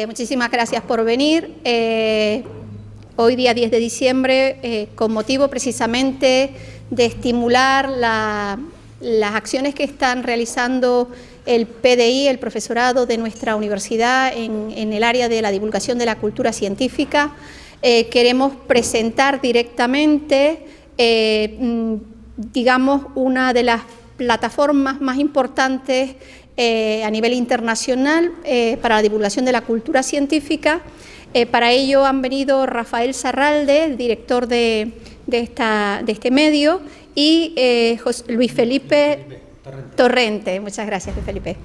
Muchísimas gracias por venir. Hoy día 10 de diciembre, con motivo precisamente de estimular las acciones que están realizando el PDI, el profesorado de nuestra universidad en el área de la divulgación de la cultura científica. Queremos presentar directamente, digamos, una de las plataformas más importantes a nivel internacional para la divulgación de la cultura científica. Para ello han venido Rafael Zarralde, director de este medio, y Luis Felipe Torrente. Muchas gracias, Luis Felipe.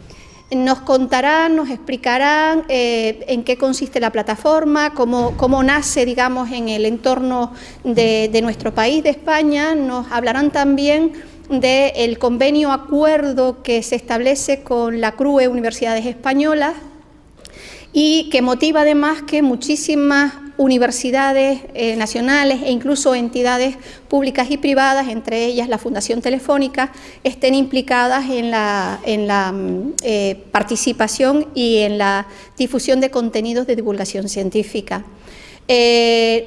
Nos contarán, nos explicarán en qué consiste la plataforma, cómo nace, digamos, en el entorno de nuestro país, de España. Nos hablarán también del convenio acuerdo que se establece con la CRUE Universidades Españolas y que motiva además que muchísimas universidades nacionales e incluso entidades públicas y privadas, entre ellas la Fundación Telefónica, estén implicadas en la participación y en la difusión de contenidos de divulgación científica.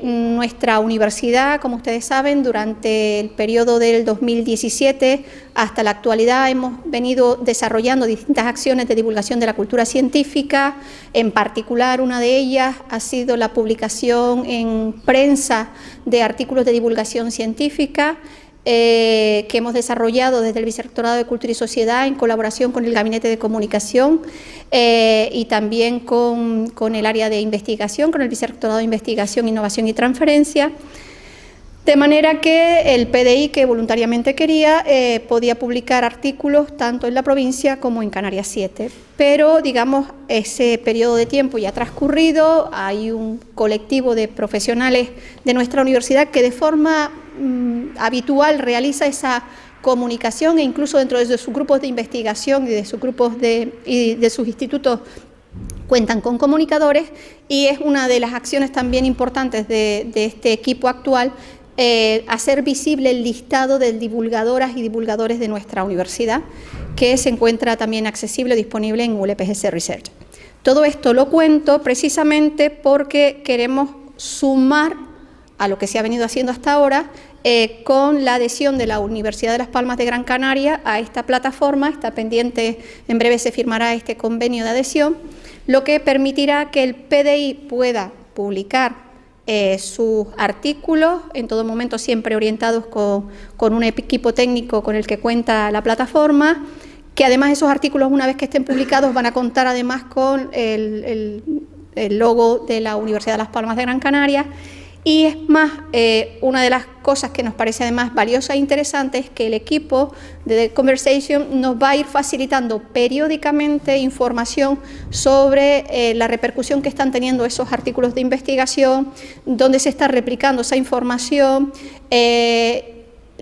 Nuestra universidad, como ustedes saben, durante el periodo del 2017 hasta la actualidad hemos venido desarrollando distintas acciones de divulgación de la cultura científica. En particular, una de ellas ha sido la publicación en prensa de artículos de divulgación científica que hemos desarrollado desde el Vicerrectorado de Cultura y Sociedad en colaboración con el Gabinete de Comunicación y también con el área de investigación, con el Vicerrectorado de Investigación, Innovación y Transferencia, de manera que el PDI, que voluntariamente quería, podía publicar artículos tanto en la provincia como en Canarias 7. Pero, digamos, ese periodo de tiempo ya ha transcurrido, hay un colectivo de profesionales de nuestra universidad que de forma habitual realiza esa comunicación e incluso dentro de sus grupos de investigación y de sus grupos y de sus institutos cuentan con comunicadores, y es una de las acciones también importantes de este equipo actual hacer visible el listado de divulgadoras y divulgadores de nuestra universidad, que se encuentra también accesible, disponible en ULPGC Research. Todo esto lo cuento precisamente porque queremos sumar a lo que se ha venido haciendo hasta ahora con la adhesión de la Universidad de Las Palmas de Gran Canaria a esta plataforma. Está pendiente, en breve se firmará este convenio de adhesión, lo que permitirá que el PDI pueda publicar sus artículos, en todo momento siempre orientados con un equipo técnico con el que cuenta la plataforma, que además esos artículos, una vez que estén publicados, van a contar además con el logo de la Universidad de Las Palmas de Gran Canaria. Y es más, una de las cosas que nos parece además valiosa e interesante es que el equipo de The Conversation nos va a ir facilitando periódicamente información sobre la repercusión que están teniendo esos artículos de investigación, dónde se está replicando esa información,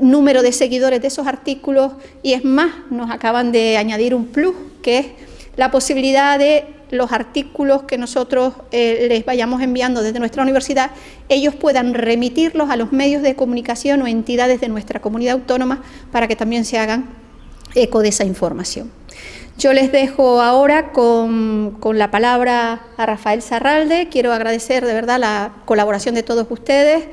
número de seguidores de esos artículos, y es más, nos acaban de añadir un plus, que es la posibilidad de los artículos que nosotros les vayamos enviando desde nuestra universidad, ellos puedan remitirlos a los medios de comunicación o entidades de nuestra comunidad autónoma para que también se hagan eco de esa información. Yo les dejo ahora con la palabra a Rafael Zarralde. Quiero agradecer de verdad la colaboración de todos ustedes.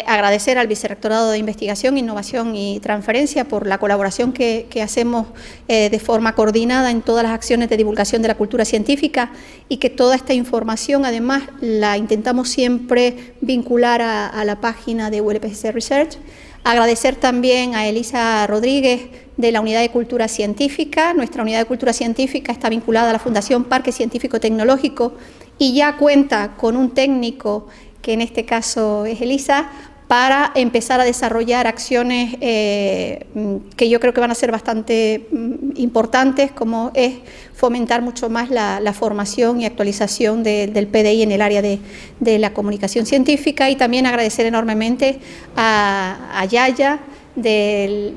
Agradecer al Vicerrectorado de Investigación, Innovación y Transferencia por la colaboración que hacemos de forma coordinada en todas las acciones de divulgación de la cultura científica, y que toda esta información además la intentamos siempre vincular a la página de ULPGC Research. Agradecer también a Elisa Rodríguez de la Unidad de Cultura Científica. Nuestra Unidad de Cultura Científica está vinculada a la Fundación Parque Científico Tecnológico y ya cuenta con un técnico, que en este caso es Elisa, para empezar a desarrollar acciones que yo creo que van a ser bastante importantes, como es fomentar mucho más la formación y actualización del PDI en el área de la comunicación científica. Y también agradecer enormemente a Yaya del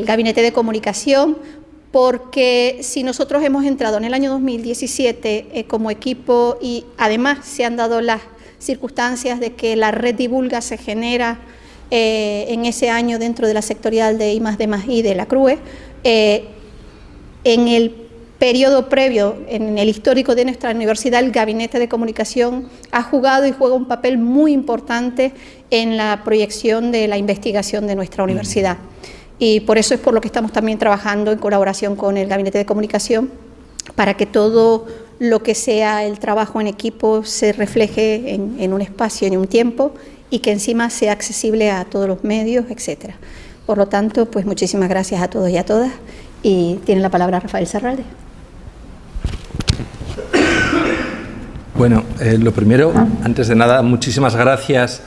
Gabinete de Comunicación, porque si nosotros hemos entrado en el año 2017 como equipo y además se han dado las circunstancias de que la red Divulga se genera en ese año dentro de la sectorial de I+D+I de la CRUE, en el periodo previo, en el histórico de nuestra universidad, el Gabinete de Comunicación ha jugado y juega un papel muy importante en la proyección de la investigación de nuestra universidad. Y por eso es por lo que estamos también trabajando en colaboración con el Gabinete de Comunicación, para que todo lo que sea el trabajo en equipo se refleje en un espacio, en un tiempo, y que encima sea accesible a todos los medios, etc. Por lo tanto, pues muchísimas gracias a todos y a todas, y tiene la palabra Rafael Serralde. Bueno, lo primero, antes de nada, muchísimas gracias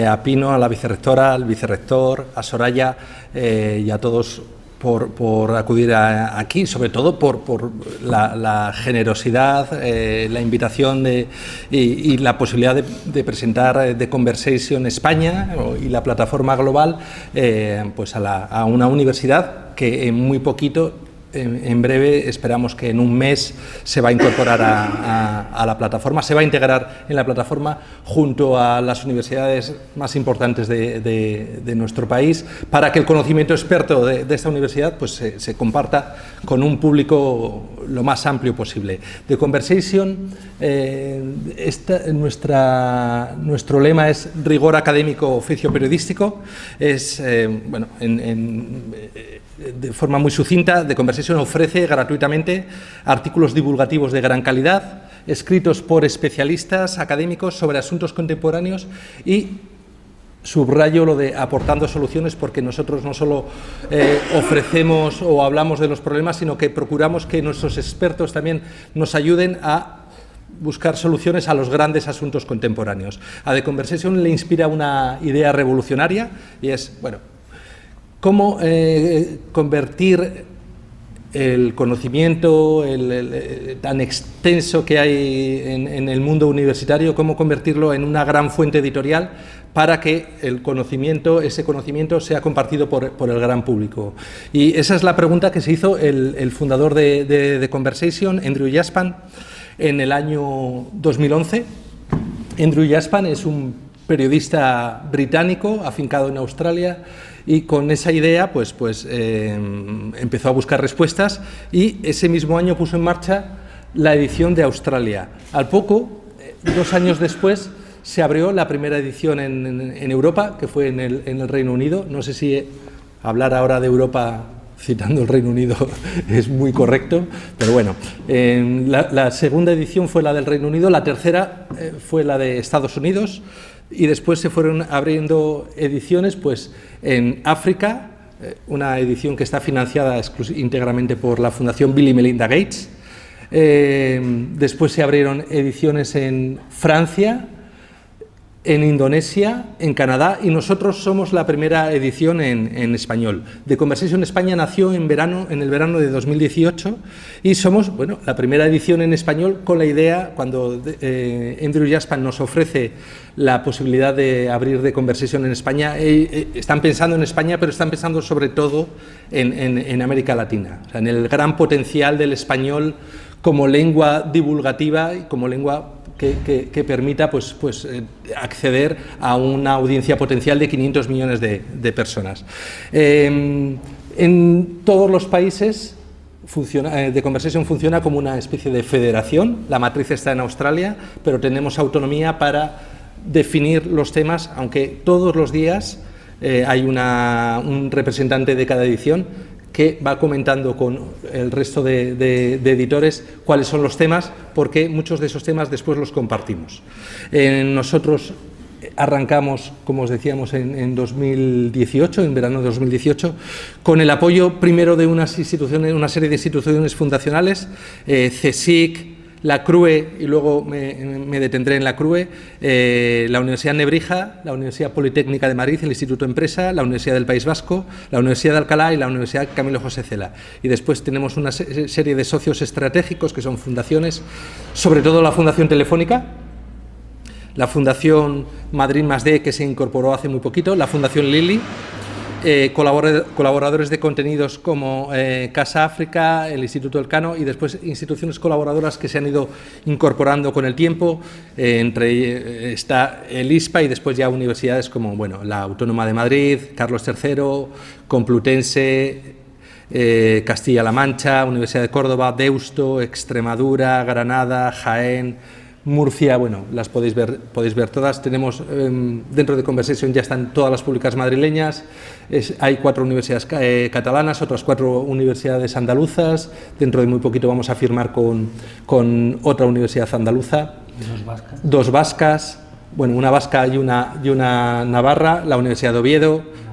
a Pino, a la vicerrectora, al vicerrector, a Soraya y a todos por acudir aquí, sobre todo por la generosidad, la invitación y la posibilidad de presentar The Conversation España y la plataforma global pues a una universidad que en muy poquito, en breve, esperamos que en un mes se va a incorporar a la plataforma, se va a integrar en la plataforma junto a las universidades más importantes de nuestro país, para que el conocimiento experto de esta universidad pues, se comparta con un público lo más amplio posible. The Conversation, nuestro lema es rigor académico, oficio periodístico. Es, bueno, de forma muy sucinta, The Conversation ofrece gratuitamente artículos divulgativos de gran calidad, escritos por especialistas académicos sobre asuntos contemporáneos, y subrayo lo de aportando soluciones, porque nosotros no solo ofrecemos o hablamos de los problemas, sino que procuramos que nuestros expertos también nos ayuden a buscar soluciones a los grandes asuntos contemporáneos. A The Conversation le inspira una idea revolucionaria, y es, bueno, cómo convertir el conocimiento tan extenso que hay en el mundo universitario, cómo convertirlo en una gran fuente editorial para que ese conocimiento sea compartido por el gran público. Y esa es la pregunta que se hizo el fundador de The Conversation, Andrew Jaspan, en el año 2011. Andrew Jaspan es un periodista británico afincado en Australia, y con esa idea pues empezó a buscar respuestas, y ese mismo año puso en marcha la edición de Australia. Al poco, 2 años después, se abrió la primera edición en Europa, que fue en el Reino Unido. No sé si hablar ahora de Europa citando el Reino Unido es muy correcto, pero bueno, la segunda edición fue la del Reino Unido, la tercera fue la de Estados Unidos, y después se fueron abriendo ediciones pues en África, una edición que está financiada íntegramente por la Fundación Bill y Melinda Gates. Después se abrieron ediciones en Francia, en Indonesia, en Canadá, y nosotros somos la primera edición en español. The Conversation España nació en el verano de 2018, y somos, bueno, la primera edición en español, con la idea, cuando Andrew Jaspan nos ofrece la posibilidad de abrir The Conversation en España, están pensando en España, pero están pensando sobre todo en América Latina, o sea, en el gran potencial del español como lengua divulgativa y como lengua que permita acceder a una audiencia potencial de 500 millones de personas. En todos los países The Conversation funciona como una especie de federación. La matriz está en Australia, pero tenemos autonomía para definir los temas, aunque todos los días hay un representante de cada edición que va comentando con el resto de editores cuáles son los temas, porque muchos de esos temas después los compartimos. Nosotros arrancamos, como os decíamos, en 2018, en verano de 2018, con el apoyo primero de una serie de instituciones fundacionales, CSIC, la CRUE, y luego me detendré en la CRUE, la Universidad Nebrija, la Universidad Politécnica de Madrid, el Instituto Empresa, la Universidad del País Vasco, la Universidad de Alcalá y la Universidad Camilo José Cela. Y después tenemos una serie de socios estratégicos que son fundaciones, sobre todo la Fundación Telefónica, la Fundación Madrid +D, que se incorporó hace muy poquito, la Fundación Lili, colaboradores de contenidos como Casa África, el Instituto Elcano, y después instituciones colaboradoras que se han ido incorporando con el tiempo, entre está el ISPA, y después ya universidades como la Autónoma de Madrid, Carlos III, Complutense, Castilla-La Mancha, Universidad de Córdoba, Deusto, Extremadura, Granada, Jaén, Murcia. Bueno, las podéis ver todas. Tenemos dentro de Conversation ya están todas las públicas madrileñas. Hay 4 universidades catalanas, otras 4 universidades andaluzas. Dentro de muy poquito vamos a firmar con otra universidad andaluza. Dos vascas. Bueno, una vasca y una navarra, la Universidad de Oviedo.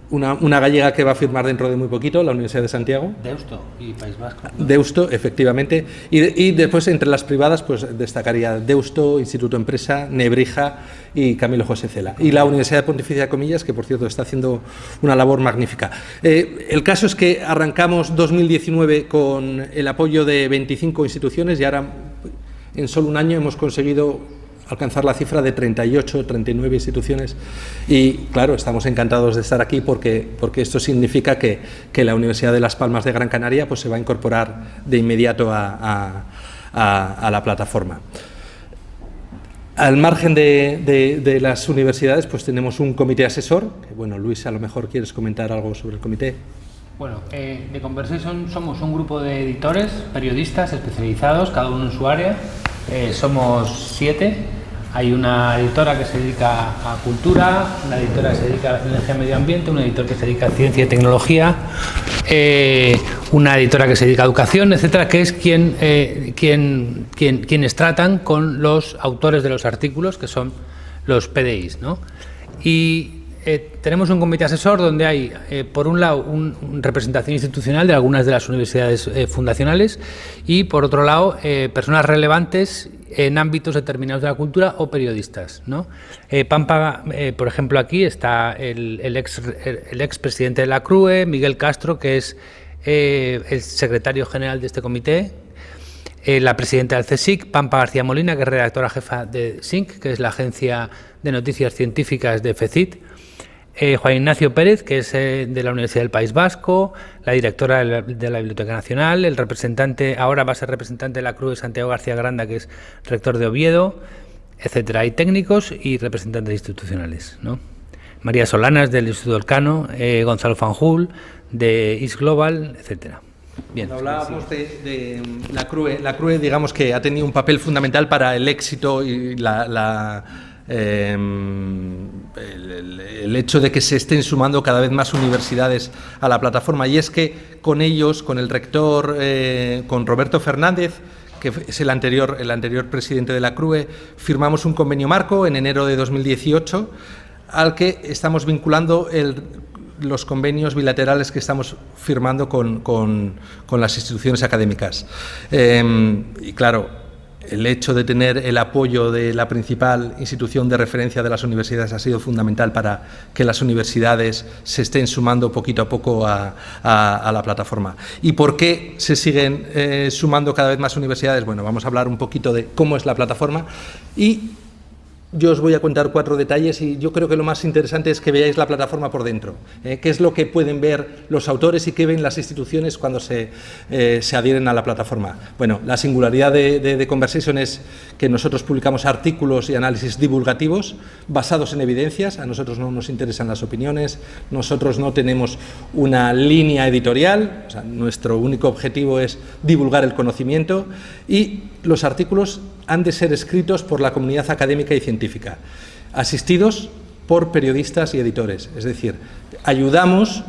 Una gallega que va a firmar dentro de muy poquito, la Universidad de Santiago. Deusto y País Vasco, ¿no? Deusto, efectivamente. Y después, entre las privadas, pues destacaría Deusto, Instituto Empresa, Nebrija y Camilo José Cela. Y la Universidad Pontificia de Comillas, que por cierto está haciendo una labor magnífica. El caso es que arrancamos 2019 con el apoyo de 25 instituciones y ahora, en solo un año, hemos conseguido alcanzar la cifra de 38, 39 instituciones y, claro, estamos encantados de estar aquí porque esto significa que la Universidad de Las Palmas de Gran Canaria pues, se va a incorporar de inmediato a la plataforma. Al margen de las universidades, pues tenemos un comité asesor, que, bueno, Luis, a lo mejor quieres comentar algo sobre el comité. Bueno, de Conversation somos un grupo de editores, periodistas especializados, cada uno en su área. Somos 7. Hay una editora que se dedica a cultura, una editora que se dedica a la ciencia y medio ambiente, un editor que se dedica a ciencia y tecnología, una editora que se dedica a educación, etcétera, que es quienes tratan con los autores de los artículos, que son los PDIs, ¿no? Y tenemos un comité asesor donde hay, por un lado, una representación institucional de algunas de las universidades fundacionales y, por otro lado, personas relevantes en ámbitos determinados de la cultura o periodistas, ¿no? Pampa, por ejemplo, aquí está el ex presidente de la CRUE, Miguel Castro, que es el secretario general de este comité, la presidenta del CSIC, Pampa García Molina, que es redactora jefa de SINC, que es la agencia de noticias científicas de FECIT, Juan Ignacio Pérez, que es de la Universidad del País Vasco, la directora de la Biblioteca Nacional, el representante, ahora va a ser representante de la CRUE, Santiago García Granda, que es rector de Oviedo, etcétera. Hay técnicos y representantes institucionales, ¿no? María Solanas, del Instituto Elcano, Gonzalo Fanjul, de East Global, etcétera. Bien. Cuando hablábamos de la CRUE, digamos que ha tenido un papel fundamental para el éxito y el hecho de que se estén sumando cada vez más universidades a la plataforma, y es que con ellos, con el rector, con Roberto Fernández, que es el anterior presidente de la CRUE, firmamos un convenio marco en enero de 2018 al que estamos vinculando los convenios bilaterales que estamos firmando con las instituciones académicas. Y claro, el hecho de tener el apoyo de la principal institución de referencia de las universidades ha sido fundamental para que las universidades se estén sumando poquito a poco a la plataforma. ¿Y por qué se siguen sumando cada vez más universidades? Bueno, vamos a hablar un poquito de cómo es la plataforma y yo os voy a contar 4 detalles y yo creo que lo más interesante es que veáis la plataforma por dentro, qué es lo que pueden ver los autores y qué ven las instituciones cuando se adhieren a la plataforma. Bueno, la singularidad de Conversation es que nosotros publicamos artículos y análisis divulgativos basados en evidencias. A nosotros no nos interesan las opiniones, nosotros no tenemos una línea editorial, o sea, nuestro único objetivo es divulgar el conocimiento y los artículos han de ser escritos por la comunidad académica y científica, asistidos por periodistas y editores. Es decir, ayudamos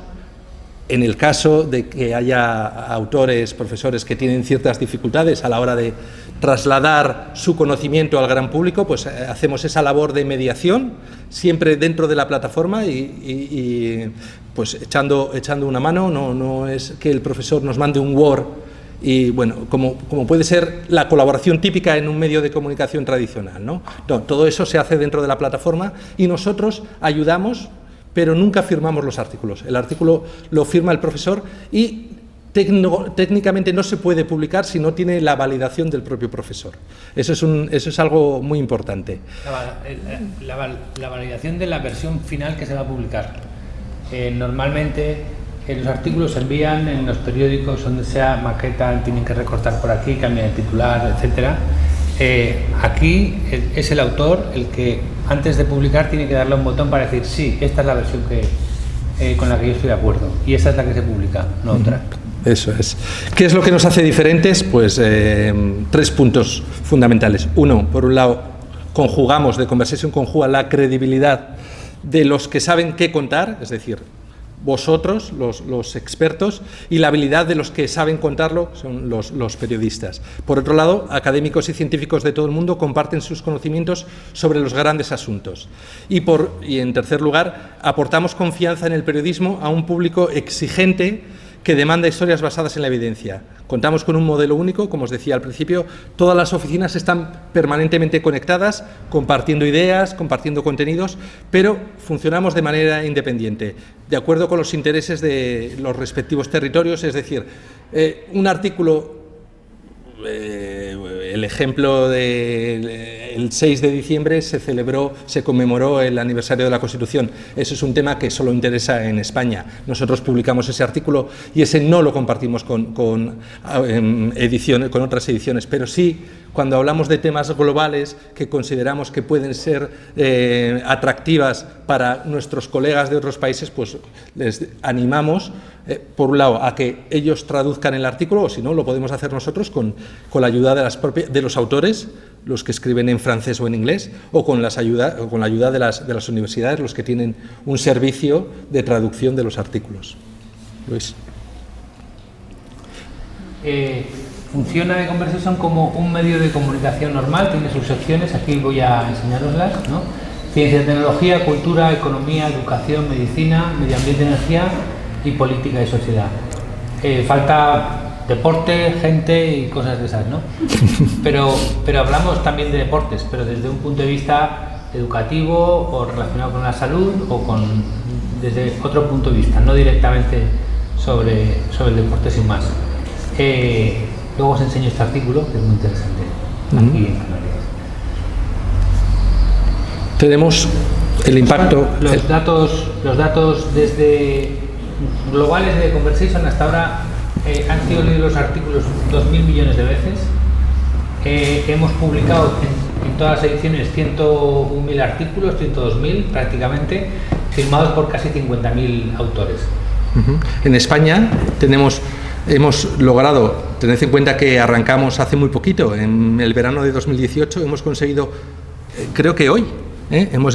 en el caso de que haya autores, profesores que tienen ciertas dificultades a la hora de trasladar su conocimiento al gran público, pues hacemos esa labor de mediación, siempre dentro de la plataforma y pues echando una mano. No es que el profesor nos mande un Word y, bueno, como puede ser la colaboración típica en un medio de comunicación tradicional, ¿no? No, todo eso se hace dentro de la plataforma y nosotros ayudamos, pero nunca firmamos los artículos. El artículo lo firma el profesor y técnicamente no se puede publicar si no tiene la validación del propio profesor. Eso es algo muy importante. La validación de la versión final que se va a publicar. Normalmente los artículos se envían en los periódicos donde sea, maquetan, tienen que recortar por aquí, cambian el titular, etcétera. Aquí es el autor el que antes de publicar tiene que darle un botón para decir sí, esta es la versión con la que yo estoy de acuerdo. Y esa es la que se publica, no otra. Eso es. ¿Qué es lo que nos hace diferentes? Pues 3 puntos fundamentales. Uno, por un lado, conjugamos, The Conversation conjuga la credibilidad de los que saben qué contar, es decir, vosotros, los expertos, y la habilidad de los que saben contarlo, son los periodistas. Por otro lado, académicos y científicos de todo el mundo comparten sus conocimientos sobre los grandes asuntos. Y en tercer lugar, aportamos confianza en el periodismo a un público exigente que demanda historias basadas en la evidencia. Contamos con un modelo único, como os decía al principio, todas las oficinas están permanentemente conectadas, compartiendo ideas, compartiendo contenidos, pero funcionamos de manera independiente, de acuerdo con los intereses de los respectivos territorios, es decir, un artículo, el ejemplo del 6 de diciembre se conmemoró el aniversario de la Constitución. Eso es un tema que solo interesa en España. Nosotros publicamos ese artículo y ese no lo compartimos con otras ediciones, pero sí cuando hablamos de temas globales que consideramos que pueden ser atractivas para nuestros colegas de otros países, pues les animamos, por un lado, a que ellos traduzcan el artículo, o si no, lo podemos hacer nosotros con la ayuda de los autores, los que escriben en francés o en inglés, o con la ayuda de las universidades, los que tienen un servicio de traducción de los artículos. Luis. Funciona The Conversation como un medio de comunicación normal, tiene sus secciones, aquí voy a enseñaroslas, ¿no? Ciencia, tecnología, cultura, economía, educación, medicina, medio ambiente, energía y política y sociedad. Falta deporte, gente y cosas de esas, ¿no? Pero hablamos también de deportes, pero desde un punto de vista educativo o relacionado con la salud o desde otro punto de vista, no directamente sobre el deporte sin más. Luego os enseño este artículo, que es muy interesante, aquí en Canarias. Tenemos el impacto... Los datos desde globales de Conversation hasta ahora han sido leídos los artículos 2.000 millones de veces. Hemos publicado en todas las ediciones 101.000 artículos, 102.000 prácticamente, firmados por casi 50.000 autores. En España hemos logrado, tened en cuenta que arrancamos hace muy poquito, en el verano de 2018, hemos conseguido, creo que hoy, hemos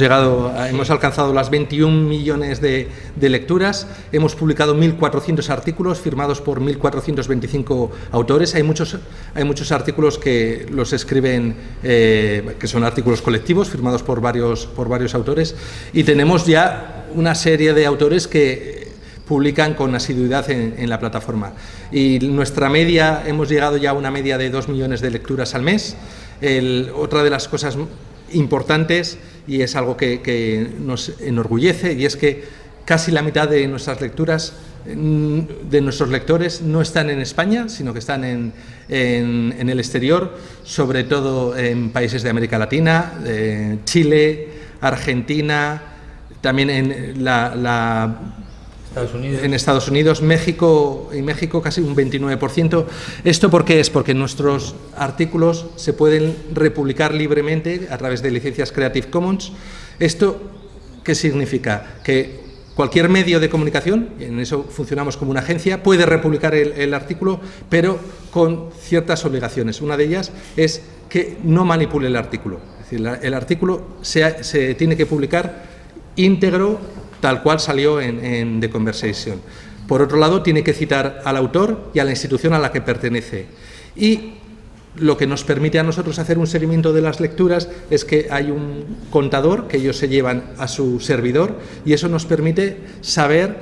alcanzado las 21 millones de lecturas, hemos publicado 1.400 artículos firmados por 1.425 autores. Hay muchos artículos que los escriben, que son artículos colectivos firmados por varios autores, y tenemos ya una serie de autores que publican con asiduidad en la plataforma. Y nuestra media, hemos llegado ya a una media de 2 millones de lecturas al mes. Otra de las cosas importantes, y es algo que nos enorgullece, y es que casi la mitad de nuestras lecturas, de nuestros lectores, no están en España, sino que están en el exterior, sobre todo en países de América Latina, Chile, Argentina, también en Estados Unidos, México casi un 29%. ¿Esto por qué es? Porque nuestros artículos se pueden republicar libremente a través de licencias Creative Commons. ¿Esto qué significa? Que cualquier medio de comunicación, en eso funcionamos como una agencia, puede republicar el artículo, pero con ciertas obligaciones. Una de ellas es que no manipule el artículo. Es decir, el artículo se tiene que publicar íntegro, tal cual salió en The Conversation. Por otro lado, tiene que citar al autor y a la institución a la que pertenece. Y lo que nos permite a nosotros hacer un seguimiento de las lecturas es que hay un contador que ellos se llevan a su servidor, y eso nos permite saber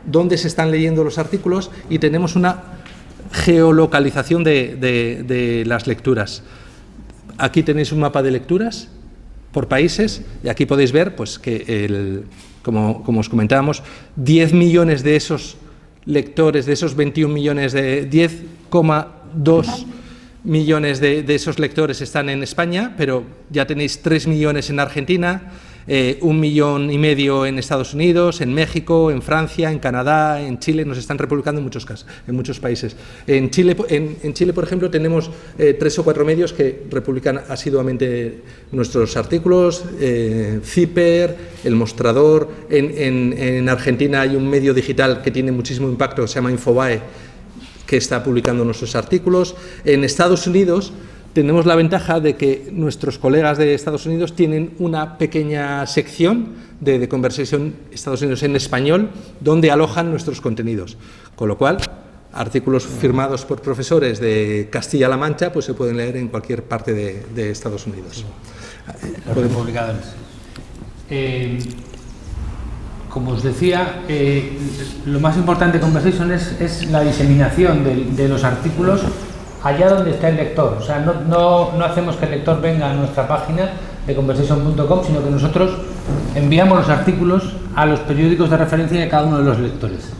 dónde se están leyendo los artículos, y tenemos una geolocalización de las lecturas. Aquí tenéis un mapa de lecturas por países, y aquí podéis ver pues, que como os comentábamos, 10 millones de esos lectores, de esos 21 millones, de 10,2 millones de esos lectores están en España, pero ya tenéis 3 millones en Argentina, 1,5 millones en Estados Unidos, en México, en Francia, en Canadá, en Chile. Nos están republicando en muchos países. En Chile, por ejemplo, tenemos 3 o 4 medios que republican asiduamente nuestros artículos, Ciper, El Mostrador. En Argentina hay un medio digital que tiene muchísimo impacto, que se llama Infobae, que está publicando nuestros artículos. En Estados Unidos tenemos la ventaja de que nuestros colegas de Estados Unidos tienen una pequeña sección de Conversation Estados Unidos en español, donde alojan nuestros contenidos. Con lo cual, artículos firmados por profesores de Castilla-La Mancha pues se pueden leer en cualquier parte de Estados Unidos. Los republicados. Como os decía, lo más importante de Conversation es la diseminación de los artículos allá donde está el lector. O sea, no hacemos que el lector venga a nuestra página de conversation.com, sino que nosotros enviamos los artículos a los periódicos de referencia de cada uno de los lectores.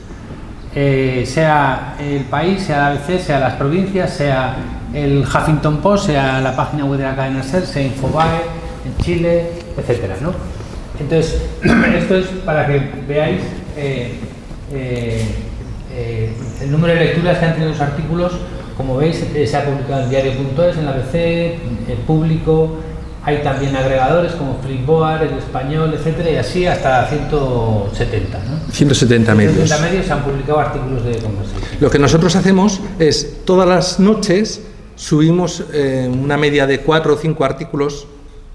Sea El País, sea la ABC, sea las provincias, sea el Huffington Post, sea la página web de la cadena SER, sea Infobae, en Chile, etcétera, ¿no? Entonces, esto es para que veáis el número de lecturas que han tenido los artículos. Como veis, se ha publicado en diario.es, en la ABC, El Público. Hay también agregadores como Flipboard, El Español, etcétera, y así hasta 170, ¿no? 170 medios. 170 medios han publicado artículos de Conversation. Lo que nosotros hacemos es, todas las noches subimos una media de 4 o 5 artículos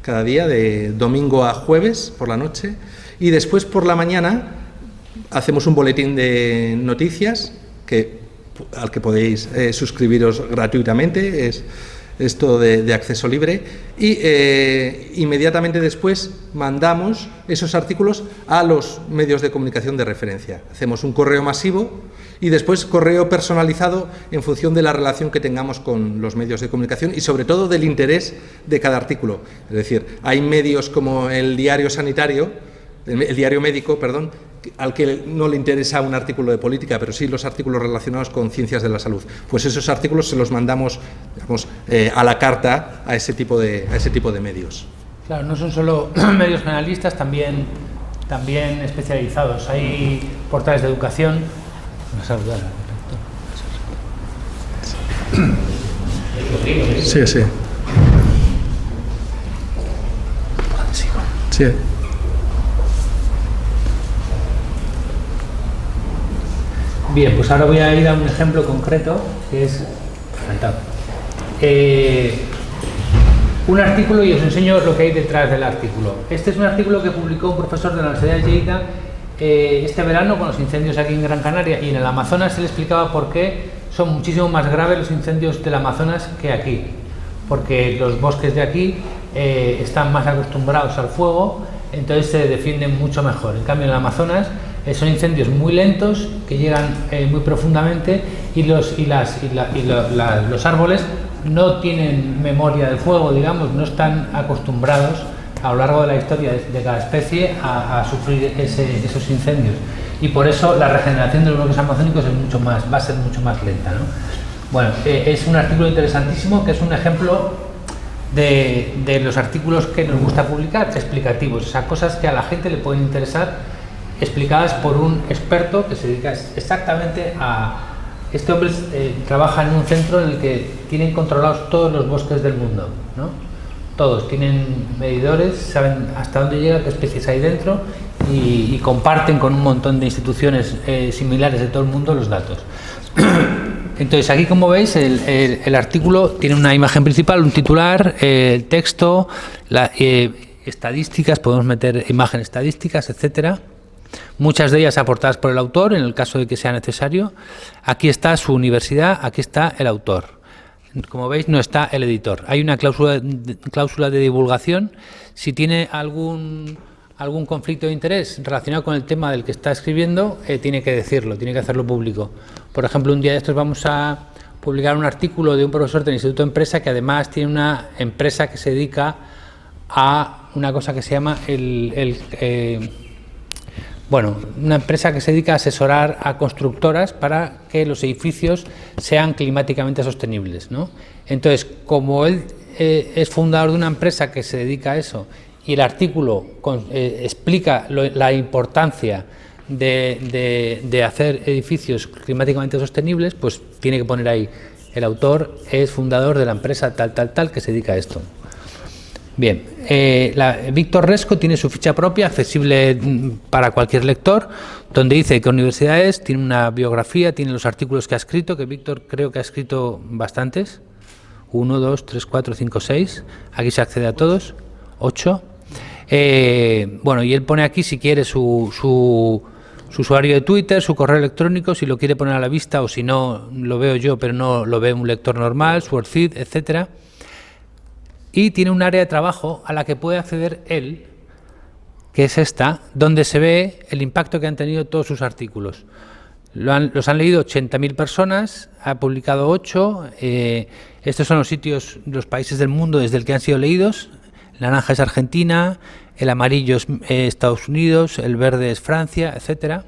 cada día, de domingo a jueves por la noche, y después por la mañana hacemos un boletín de noticias al que podéis suscribiros gratuitamente, es todo de acceso libre, y inmediatamente después mandamos esos artículos a los medios de comunicación de referencia. Hacemos un correo masivo y después correo personalizado en función de la relación que tengamos con los medios de comunicación y sobre todo del interés de cada artículo. Es decir, hay medios como el Diario Médico, perdón, al que no le interesa un artículo de política, pero sí los artículos relacionados con ciencias de la salud. Pues esos artículos se los mandamos, digamos, a la carta a ese tipo de medios. Claro, no son solo medios generalistas, también especializados. Hay portales de educación. Sí, sí. Sí. Bien, pues ahora voy a ir a un ejemplo concreto que es un artículo, y os enseño lo que hay detrás del artículo. Este es un artículo que publicó un profesor de la Universidad de Lleida este verano con los incendios aquí en Gran Canaria, y en el Amazonas se le explicaba por qué son muchísimo más graves los incendios del Amazonas que aquí, porque los bosques de aquí están más acostumbrados al fuego, entonces se defienden mucho mejor. En cambio, en el Amazonas son incendios muy lentos que llegan muy profundamente, y los árboles no tienen memoria del fuego, digamos, no están acostumbrados a lo largo de la historia de cada especie a sufrir esos incendios, y por eso la regeneración de los bosques amazónicos va a ser mucho más lenta, ¿no? Bueno, es un artículo interesantísimo que es un ejemplo de los artículos que nos gusta publicar, explicativos, o sea, cosas que a la gente le pueden interesar, explicadas por un experto que se dedica exactamente a... Este hombre trabaja en un centro en el que tienen controlados todos los bosques del mundo, ¿no? Todos tienen medidores, saben hasta dónde llega, qué especies hay dentro, y comparten con un montón de instituciones similares de todo el mundo los datos. Entonces, aquí, como veis, el artículo tiene una imagen principal, un titular, el texto, estadísticas, podemos meter imágenes estadísticas, etcétera. Muchas de ellas aportadas por el autor, en el caso de que sea necesario. Aquí está su universidad, aquí está el autor. Como veis, no está el editor. Hay una cláusula de divulgación. Si tiene algún conflicto de interés relacionado con el tema del que está escribiendo, tiene que decirlo, tiene que hacerlo público. Por ejemplo, un día de estos vamos a publicar un artículo de un profesor del Instituto de Empresa que además tiene una empresa que se dedica a una cosa que se llama una empresa que se dedica a asesorar a constructoras para que los edificios sean climáticamente sostenibles, ¿no? Entonces, como él es fundador de una empresa que se dedica a eso y el artículo explica la importancia de hacer edificios climáticamente sostenibles, pues tiene que poner ahí: el autor es fundador de la empresa tal que se dedica a esto. Bien, Víctor Resco tiene su ficha propia, accesible para cualquier lector, donde dice qué universidad es, tiene una biografía, tiene los artículos que ha escrito, que Víctor creo que ha escrito bastantes, 1, 2, 3, 4, 5, 6, aquí se accede a todos, 8. Bueno, y él pone aquí, si quiere, su usuario de Twitter, su correo electrónico, si lo quiere poner a la vista, o si no, lo veo yo, pero no lo ve un lector normal, su ORCID, etcétera. Y tiene un área de trabajo a la que puede acceder él, que es esta, donde se ve el impacto que han tenido todos sus artículos. Los han leído 80.000 personas, ha publicado 8. Estos son los sitios, los países del mundo desde el que han sido leídos. El naranja es Argentina, el amarillo es Estados Unidos, el verde es Francia, etcétera.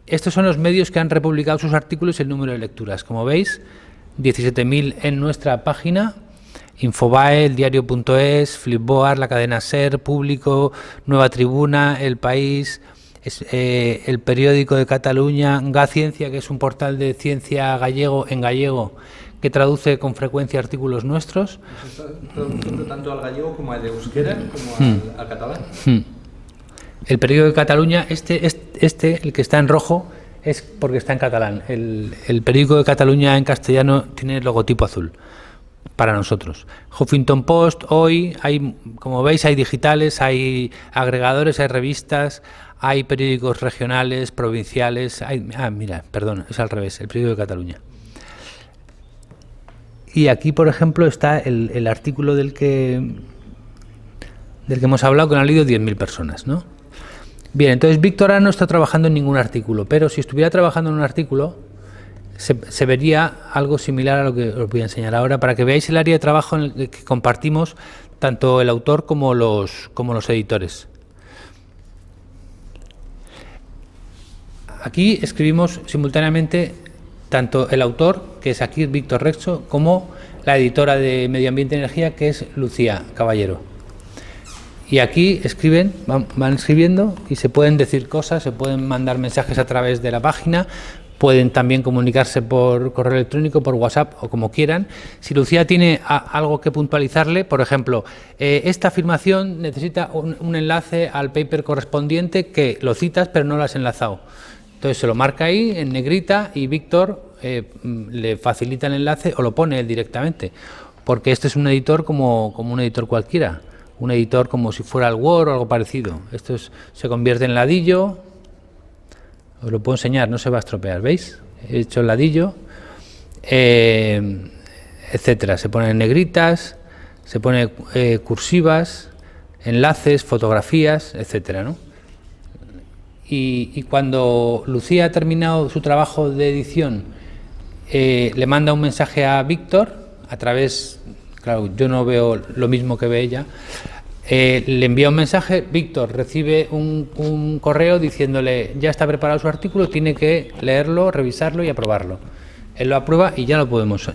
Estos son los medios que han republicado sus artículos y el número de lecturas. Como veis, 17.000 en nuestra página. Infobae, el diario.es, Flipboard, la cadena SER, Público, Nueva Tribuna, El País, el periódico de Cataluña, GaCiencia, que es un portal de ciencia en gallego, que traduce con frecuencia artículos nuestros. Traduciendo tanto al gallego como al euskera, como al catalán. El periódico de Cataluña, el que está en rojo, es porque está en catalán. El periódico de Cataluña en castellano tiene el logotipo azul. Para nosotros. Huffington Post, hoy, como veis, hay digitales, hay agregadores, hay revistas, hay periódicos regionales, provinciales. Mira, perdón, es al revés, el periódico de Cataluña. Y aquí, por ejemplo, está el artículo del que hemos hablado, que han leído 10.000 personas, ¿no? Bien, entonces Víctor ahora no está trabajando en ningún artículo, pero si estuviera trabajando en un artículo, se vería algo similar a lo que os voy a enseñar ahora, para que veáis el área de trabajo en el que compartimos tanto el autor como los editores. Aquí escribimos simultáneamente tanto el autor, que es aquí Víctor Resco, como la editora de Medio Ambiente y Energía, que es Lucía Caballero. Y aquí van escribiendo y se pueden decir cosas, se pueden mandar mensajes a través de la página. Pueden también comunicarse por correo electrónico, por WhatsApp o como quieran. Si Lucía tiene algo que puntualizarle, por ejemplo, esta afirmación necesita un enlace al paper correspondiente, que lo citas pero no lo has enlazado. Entonces se lo marca ahí en negrita y Víctor le facilita el enlace o lo pone él directamente. Porque este es un editor como un editor cualquiera. Un editor como si fuera el Word o algo parecido. Esto se convierte en ladillo. Os lo puedo enseñar, no se va a estropear, ¿veis? He hecho el ladillo, etcétera. Se ponen negritas, se pone cursivas, enlaces, fotografías, etcétera, ¿no? Y cuando Lucía ha terminado su trabajo de edición, le manda un mensaje a Víctor a través, claro, yo no veo lo mismo que ve ella. Le envía un mensaje, Víctor recibe un correo diciéndole ya está preparado su artículo, tiene que leerlo, revisarlo y aprobarlo. Él lo aprueba y ya lo podemos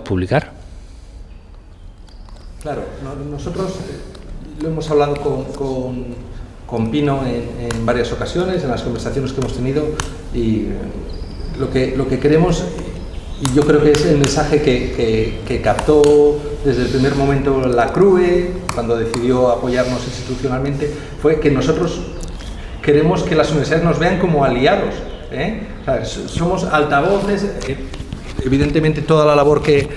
publicar. Claro, nosotros lo hemos hablado con Pino en varias ocasiones, en las conversaciones que hemos tenido, y lo que queremos, y yo creo que es el mensaje que captó desde el primer momento la CRUE, cuando decidió apoyarnos institucionalmente, fue que nosotros queremos que las universidades nos vean como aliados, O sea, somos altavoces. Evidentemente toda la labor que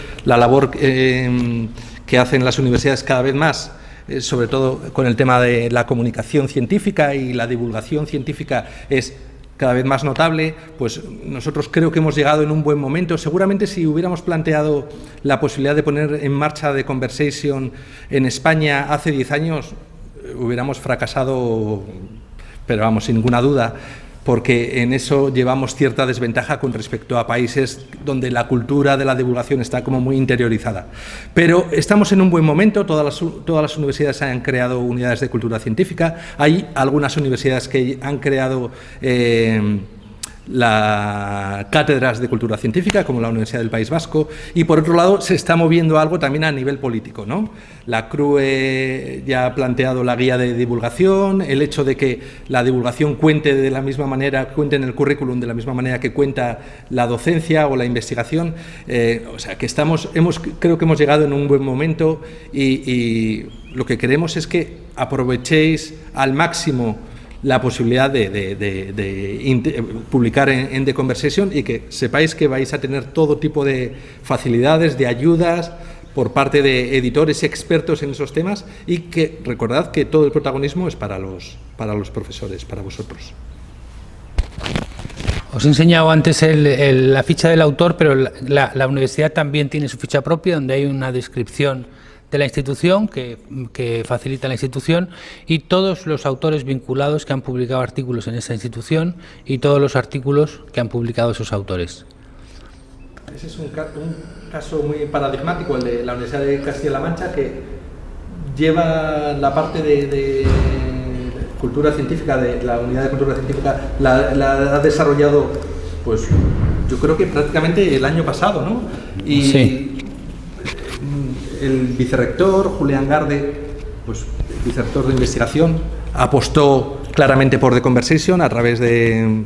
hacen las universidades cada vez más, sobre todo con el tema de la comunicación científica y la divulgación científica, es cada vez más notable. Pues nosotros creo que hemos llegado en un buen momento. Seguramente si hubiéramos planteado la posibilidad de poner en marcha The Conversation en España hace 10 años, hubiéramos fracasado, pero vamos, sin ninguna duda, porque en eso llevamos cierta desventaja con respecto a países donde la cultura de la divulgación está como muy interiorizada. Pero estamos en un buen momento, todas las universidades han creado unidades de cultura científica, hay algunas universidades que han creado cátedras de cultura científica, como la Universidad del País Vasco, y por otro lado se está moviendo algo también a nivel político, ¿no? La CRUE ya ha planteado la guía de divulgación, el hecho de que la divulgación cuente de la misma manera, cuente en el currículum de la misma manera que cuenta la docencia o la investigación, o sea que creo que hemos llegado en un buen momento y lo que queremos es que aprovechéis al máximo la posibilidad de publicar en The Conversation y que sepáis que vais a tener todo tipo de facilidades, de ayudas por parte de editores expertos en esos temas y que recordad que todo el protagonismo es para los profesores, para vosotros. Os he enseñado antes la ficha del autor, pero la universidad también tiene su ficha propia, donde hay una descripción de la institución que facilita la institución y todos los autores vinculados que han publicado artículos en esa institución y todos los artículos que han publicado esos autores. Ese es un caso muy paradigmático, el de la Universidad de Castilla-La Mancha, que lleva la parte de cultura científica, de la unidad de cultura científica, la ha desarrollado, pues yo creo que prácticamente el año pasado, ¿no? Y sí. El vicerrector, Julián Garde, pues el vicerrector de investigación, apostó claramente por The Conversation a través de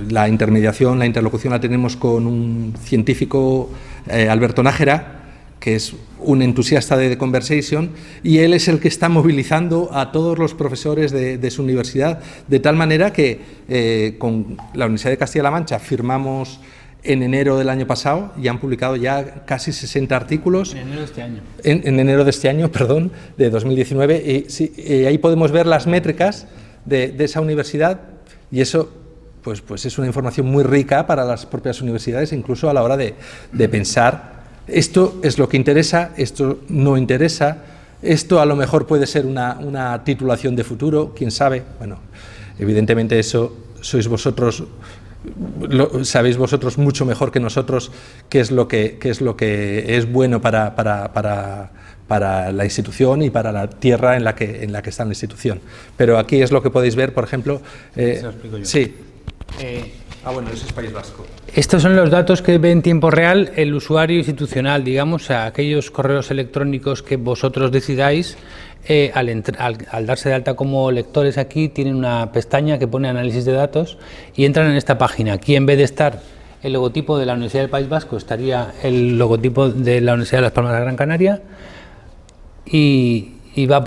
la intermediación, la interlocución la tenemos con un científico, Alberto Nájera, que es un entusiasta de The Conversation, y él es el que está movilizando a todos los profesores de su universidad, de tal manera que con la Universidad de Castilla-La Mancha firmamos en enero del año pasado y han publicado ya casi 60 artículos. En enero de este año. En enero de este año, perdón, de 2019. Y sí, ahí podemos ver las métricas de esa universidad y eso pues es una información muy rica para las propias universidades, incluso a la hora de pensar esto es lo que interesa, esto no interesa, esto a lo mejor puede ser una titulación de futuro, quién sabe. Bueno, evidentemente eso sois vosotros. Sabéis vosotros mucho mejor que nosotros qué es lo que es bueno para la institución y para la tierra en la que está la institución. Pero aquí es lo que podéis ver, por ejemplo. Se lo explico yo. Sí. Bueno, eso es País Vasco. Estos son los datos que ve en tiempo real el usuario institucional, digamos, a aquellos correos electrónicos que vosotros decidáis. Al darse de alta como lectores aquí tienen una pestaña que pone análisis de datos y entran en esta página. Aquí en vez de estar el logotipo de la Universidad del País Vasco estaría el logotipo de la Universidad de Las Palmas de Gran Canaria y va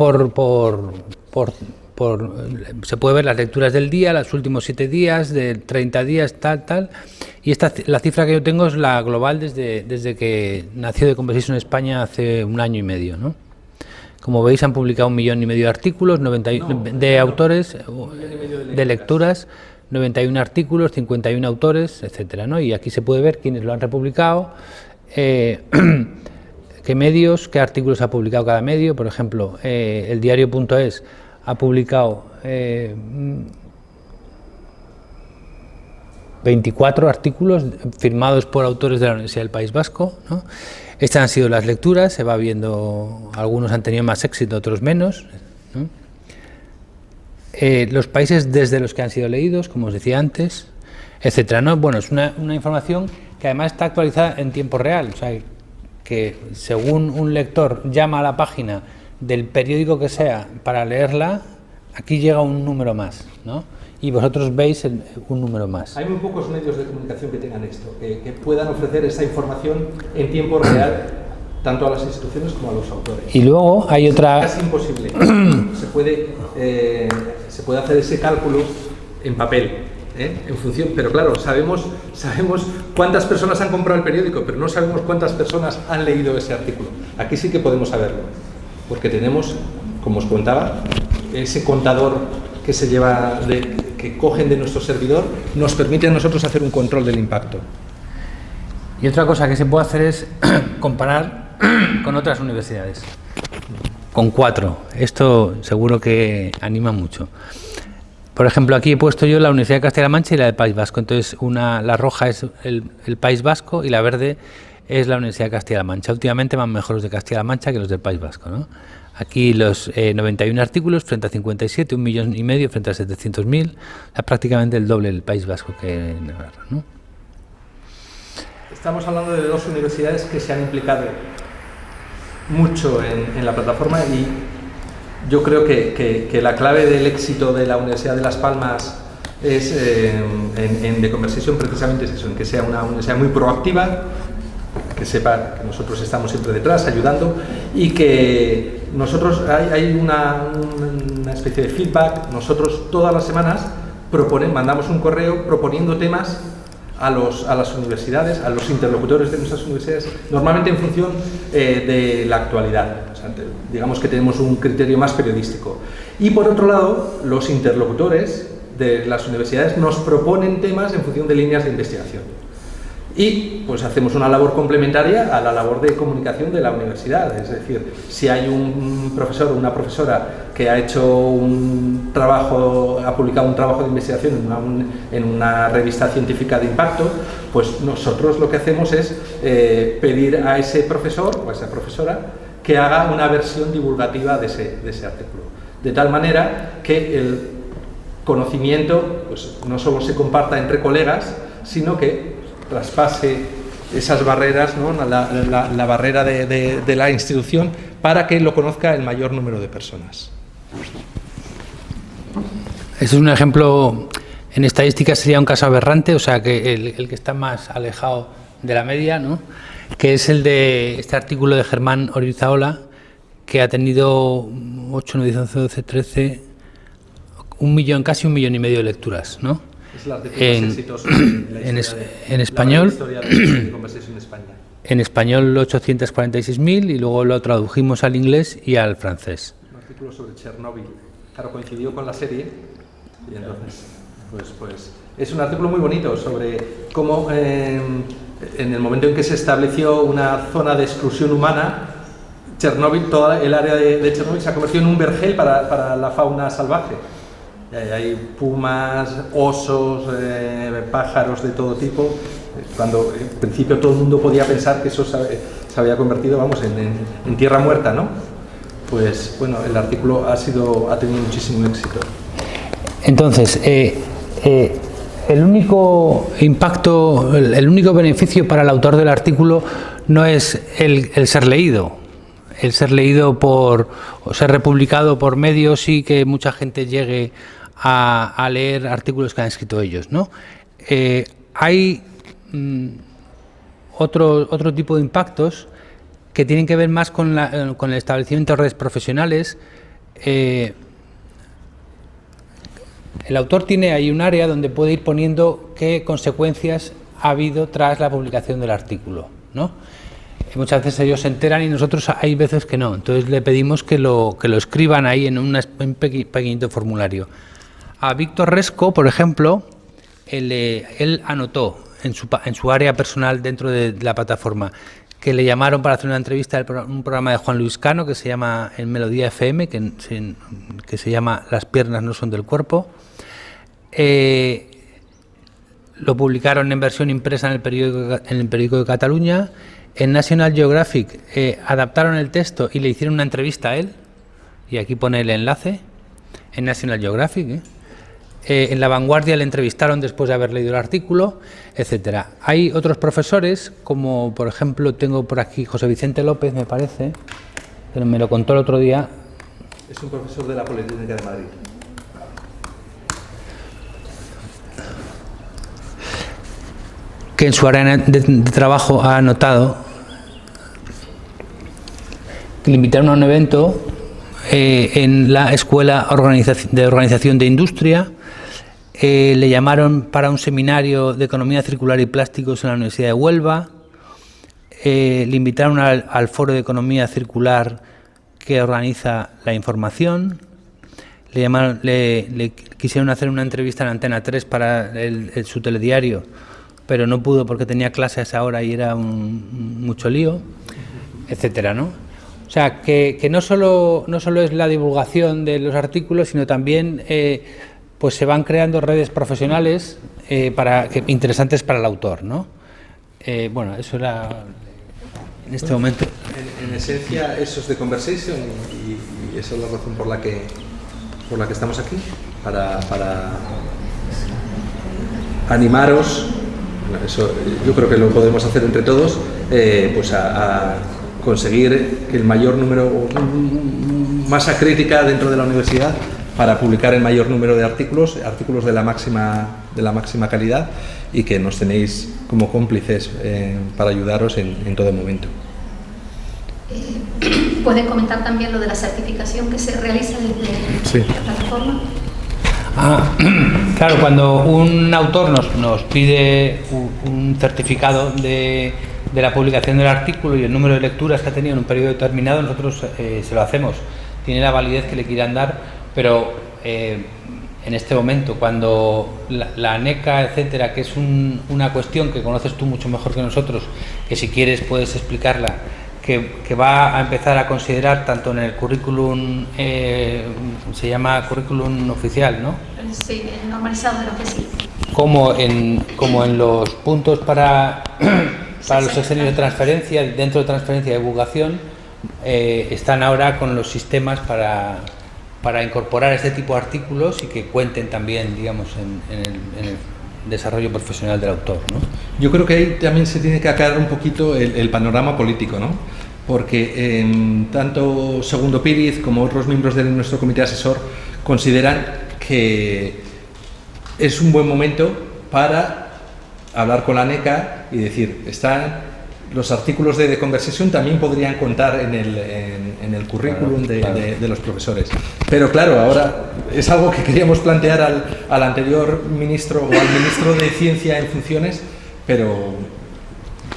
se puede ver las lecturas del día, los últimos 7 días, de 30 días, tal. Y la cifra que yo tengo es la global desde que nació The Conversation en España hace 1 año y medio, ¿no? Como veis, han publicado 1,5 millones de artículos, de autores, de lecturas, 91 artículos, 51 autores, etcétera, ¿no? Y aquí se puede ver quiénes lo han republicado, qué medios, qué artículos ha publicado cada medio. Por ejemplo, el diario.es ha publicado 24 artículos firmados por autores de la Universidad del País Vasco, ¿no? Estas han sido las lecturas, se va viendo, algunos han tenido más éxito, otros menos, ¿no? Los países desde los que han sido leídos, como os decía antes, etcétera, ¿no? Bueno, es una información que además está actualizada en tiempo real, o sea, que según un lector llama a la página del periódico que sea para leerla, aquí llega un número más, ¿no? Y vosotros veis un número más. Hay muy pocos medios de comunicación que tengan esto, que puedan ofrecer esa información en tiempo real, tanto a las instituciones como a los autores. Y luego hay otra... Es casi imposible. se puede hacer ese cálculo en papel, en función, pero claro, sabemos cuántas personas han comprado el periódico, pero no sabemos cuántas personas han leído ese artículo. Aquí sí que podemos saberlo, porque tenemos, como os contaba, ese contador que se lleva que cogen de nuestro servidor, nos permite a nosotros hacer un control del impacto. Y otra cosa que se puede hacer es comparar con otras universidades, con 4. Esto seguro que anima mucho. Por ejemplo, aquí he puesto yo la Universidad de Castilla-La Mancha y la del País Vasco. Entonces, la roja es el País Vasco y la verde es la Universidad de Castilla-La Mancha. Últimamente van mejor los de Castilla-La Mancha que los del País Vasco, ¿no? Aquí los 91 artículos frente a 57, 1,5 millones frente a 700.000, o sea, prácticamente el doble del País Vasco que Navarra, ¿no? Estamos hablando de dos universidades que se han implicado mucho en la plataforma, y yo creo que la clave del éxito de la Universidad de Las Palmas es en The Conversation precisamente es eso, en que sea una universidad muy proactiva, que sepa que nosotros estamos siempre detrás ayudando, y que nosotros hay una especie de feedback. Nosotros todas las semanas mandamos un correo proponiendo temas a las universidades, a los interlocutores de nuestras universidades, normalmente en función de la actualidad. O sea, digamos que tenemos un criterio más periodístico. Y por otro lado, los interlocutores de las universidades nos proponen temas en función de líneas de investigación. Y pues hacemos una labor complementaria a la labor de comunicación de la universidad. Es decir, si hay un profesor o una profesora que ha hecho ha publicado un trabajo de investigación en una revista científica de impacto, pues nosotros lo que hacemos es pedir a ese profesor o a esa profesora que haga una versión divulgativa de ese artículo. De tal manera que el conocimiento pues, no solo se comparta entre colegas, sino que traspase esas barreras, ¿no? la barrera de la institución, para que lo conozca el mayor número de personas. Ese es un ejemplo, en estadística sería un caso aberrante, o sea, que el que está más alejado de la media, ¿no? Que es el de este artículo de Germán Orizaola, que ha tenido 8, 9, 10, 11, 12, 13, casi 1,5 millones de lecturas, ¿no? Es el artículo más exitoso en español. De Conversation en España. En español 846.000 y luego lo tradujimos al inglés y al francés. Un artículo sobre Chernóbil. Claro, coincidió con la serie y entonces, pues es un artículo muy bonito sobre cómo en el momento en que se estableció una zona de exclusión humana, Chernóbil, toda el área de Chernóbil se ha convertido en un vergel para la fauna salvaje. Hay pumas, osos, pájaros de todo tipo, cuando en principio todo el mundo podía pensar que eso se había convertido, vamos, en tierra muerta, ¿no? Pues bueno, el artículo ha tenido muchísimo éxito. Entonces, el único impacto, el único beneficio para el autor del artículo no es el ser leído. El ser leído o ser republicado por medios y que mucha gente llegue a leer artículos que han escrito ellos, ¿no? Hay otro tipo de impactos que tienen que ver más con el establecimiento de redes profesionales. El autor tiene ahí un área donde puede ir poniendo qué consecuencias ha habido tras la publicación del artículo, ¿no? Muchas veces ellos se enteran y nosotros hay veces que no. Entonces le pedimos que lo escriban ahí en un pequeñito formulario. A Víctor Resco, por ejemplo, él anotó en su área personal dentro de la plataforma que le llamaron para hacer una entrevista en un programa de Juan Luis Cano que se llama en Melodía FM, que se llama Las piernas no son del cuerpo. Lo publicaron en versión impresa en el periódico de Cataluña. En National Geographic adaptaron el texto y le hicieron una entrevista a él, y aquí pone el enlace, en National Geographic. En La Vanguardia le entrevistaron después de haber leído el artículo, etcétera. Hay otros profesores, como por ejemplo tengo por aquí José Vicente López, me parece, pero me lo contó el otro día. Es un profesor de la Politécnica de Madrid. Que en su área de trabajo ha anotado que le invitaron a un evento en la Escuela de Organización de Industria. Le llamaron para un seminario de Economía Circular y Plásticos en la Universidad de Huelva. Le invitaron al Foro de Economía Circular que organiza La Información. Le quisieron hacer una entrevista en Antena 3 para su telediario, pero no pudo porque tenía clase a esa hora y era mucho lío, etcétera, ¿no? O sea, que no solo es la divulgación de los artículos, sino también pues se van creando redes profesionales interesantes para el autor, ¿no? Bueno, eso era en este momento. En esencia, eso es The Conversation y esa es la razón por la que estamos aquí, para animaros. Bueno, eso yo creo que lo podemos hacer entre todos, pues a conseguir que el mayor número, masa crítica dentro de la universidad, para publicar el mayor número de artículos de la máxima calidad, y que nos tenéis como cómplices para ayudaros en todo momento. ¿Pueden comentar también lo de la certificación que se realiza desde la plataforma? Claro, cuando un autor nos pide un certificado de la publicación del artículo y el número de lecturas que ha tenido en un periodo determinado, nosotros se lo hacemos. Tiene la validez que le quieran dar, pero en este momento, cuando la ANECA, etcétera, que es una cuestión que conoces tú mucho mejor que nosotros, que si quieres puedes explicarla, que va a empezar a considerar tanto en el currículum, se llama currículum oficial, ¿no? Sí, el normalizado de lo que sí. Como en los puntos para los sexenios de transferencia, dentro de transferencia y divulgación, están ahora con los sistemas para incorporar este tipo de artículos y que cuenten también, digamos, en el desarrollo profesional del autor, ¿no? Yo creo que ahí también se tiene que aclarar un poquito el panorama político, ¿no? Porque tanto Segundo Píriz como otros miembros de nuestro comité asesor consideran que es un buen momento para hablar con la ANECA y decir, los artículos de The Conversation también podrían contar en el currículum de los profesores. Pero claro, ahora es algo que queríamos plantear al anterior ministro o al ministro de Ciencia en funciones, pero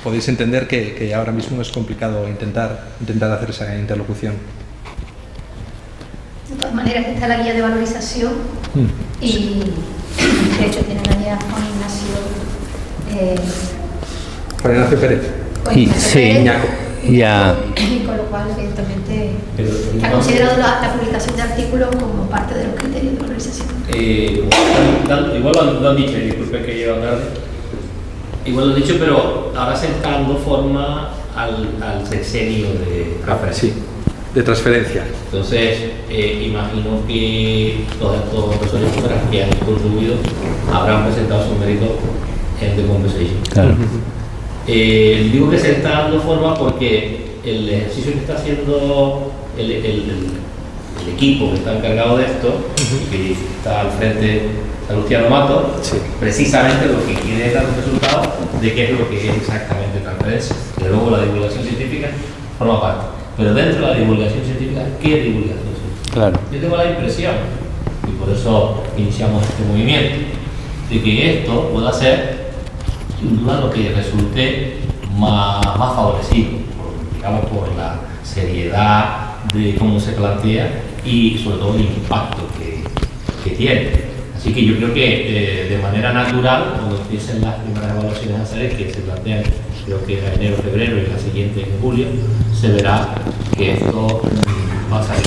podéis entender que ahora mismo es complicado intentar hacer esa interlocución. De todas maneras, está la guía de valorización y de hecho tienen allá Juan Ignacio Pérez. Iñaco. Y con lo cual, evidentemente, ha considerado la publicación de artículos como parte de los criterios de valorización. Igual lo han dicho, y disculpe que llevo tarde. Igual lo han dicho, pero ahora se está dando forma al sexenio de transferencia. Sí, de transferencia. Entonces, imagino que todos estos profesores y profesoras que han contribuido habrán presentado sus méritos en The Conversation. Claro. Digo que se está dando forma porque el ejercicio que está haciendo el equipo que está encargado de esto, y que está al frente Luciano Mato, precisamente lo que quiere es dar un resultado de qué es lo que es exactamente transferencia. Y luego la divulgación científica forma parte. Pero dentro de la divulgación científica, ¿qué divulgación científica? Claro. Yo tengo la impresión, y por eso iniciamos este movimiento, de que esto pueda ser sin duda lo que resulte más favorecido, digamos, por la seriedad de cómo se plantea y sobre todo el impacto que tiene. Así que yo creo que de manera natural, cuando empiecen las primeras evaluaciones a hacer, que se plantean, creo que en enero, febrero y la siguiente en julio, se verá que esto va a salir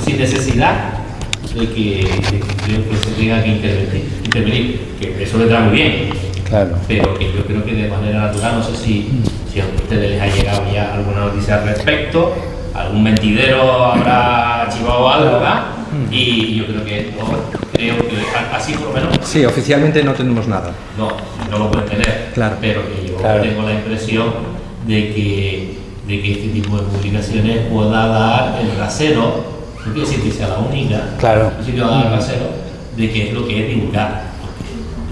sin necesidad de que creo que se tenga que intervenir, que eso vendrá muy bien. Claro. Pero que yo creo que de manera natural, no sé si a ustedes les ha llegado ya alguna noticia al respecto, algún mentidero habrá archivado algo, ¿verdad? Y yo creo que así por lo menos. Sí, oficialmente no tenemos nada. No lo pueden tener, claro. Pero que yo tengo la impresión de que este tipo de publicaciones pueda dar el rasero, no quiero decir que sea la única, claro. Sí que va a dar el rasero de qué es lo que es divulgar, porque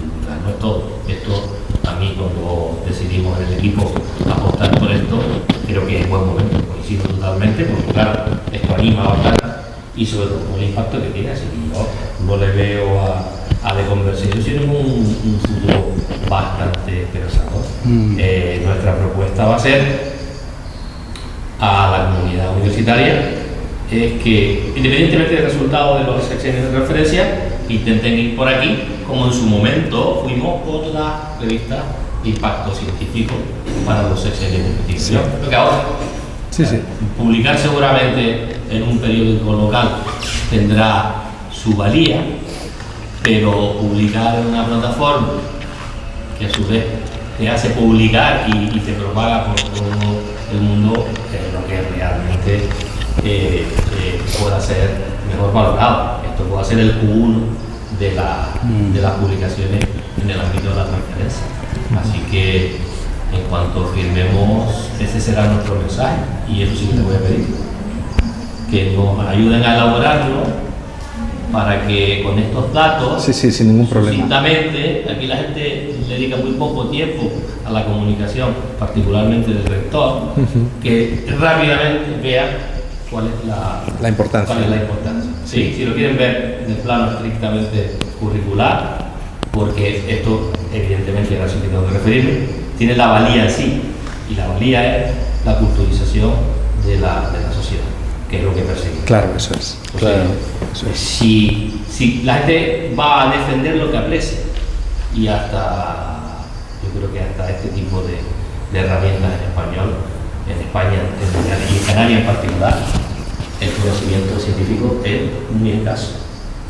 divulgar no es todo. Esto, a mí, cuando decidimos en el equipo apostar por esto, creo que es buen momento, coincido totalmente, porque claro, esto anima bastante y sobre todo con el impacto que tiene, así que yo no le veo a The Conversation sino un futuro bastante esperanzador. Nuestra propuesta va a ser a la comunidad universitaria es que, independientemente del resultado de los sexenios de referencia, intenten ir por aquí, como en su momento fuimos por la revista Impacto Científico para los sexenios respectivos. Sí. Lo que ahora, publicar seguramente en un periódico local tendrá su valía, pero publicar en una plataforma que a su vez te hace publicar y te propaga por todo el mundo en lo que realmente pueda ser mejor valorado. Esto puede ser el Q1 de las publicaciones en el ámbito de la transferencia. Así que en cuanto firmemos, ese será nuestro mensaje, y eso sí que te voy a pedir, que nos ayuden a elaborarlo para que con estos datos, sí, sin ningún problema. sucintamente, aquí la gente dedica muy poco tiempo a la comunicación, particularmente del rector, que rápidamente vea cuál es la importancia. Sí, si lo quieren ver de plano estrictamente curricular, porque esto, evidentemente, ahora sí que tengo que referirme, tiene la valía en sí, y la valía es la culturización de la sociedad, que es lo que perseguimos. Claro, eso es. Claro, eso es. Si la gente va a defender lo que aprecia, y hasta, yo creo que hasta este tipo de herramientas en español, en España y en Canarias en particular, el conocimiento científico es muy escaso,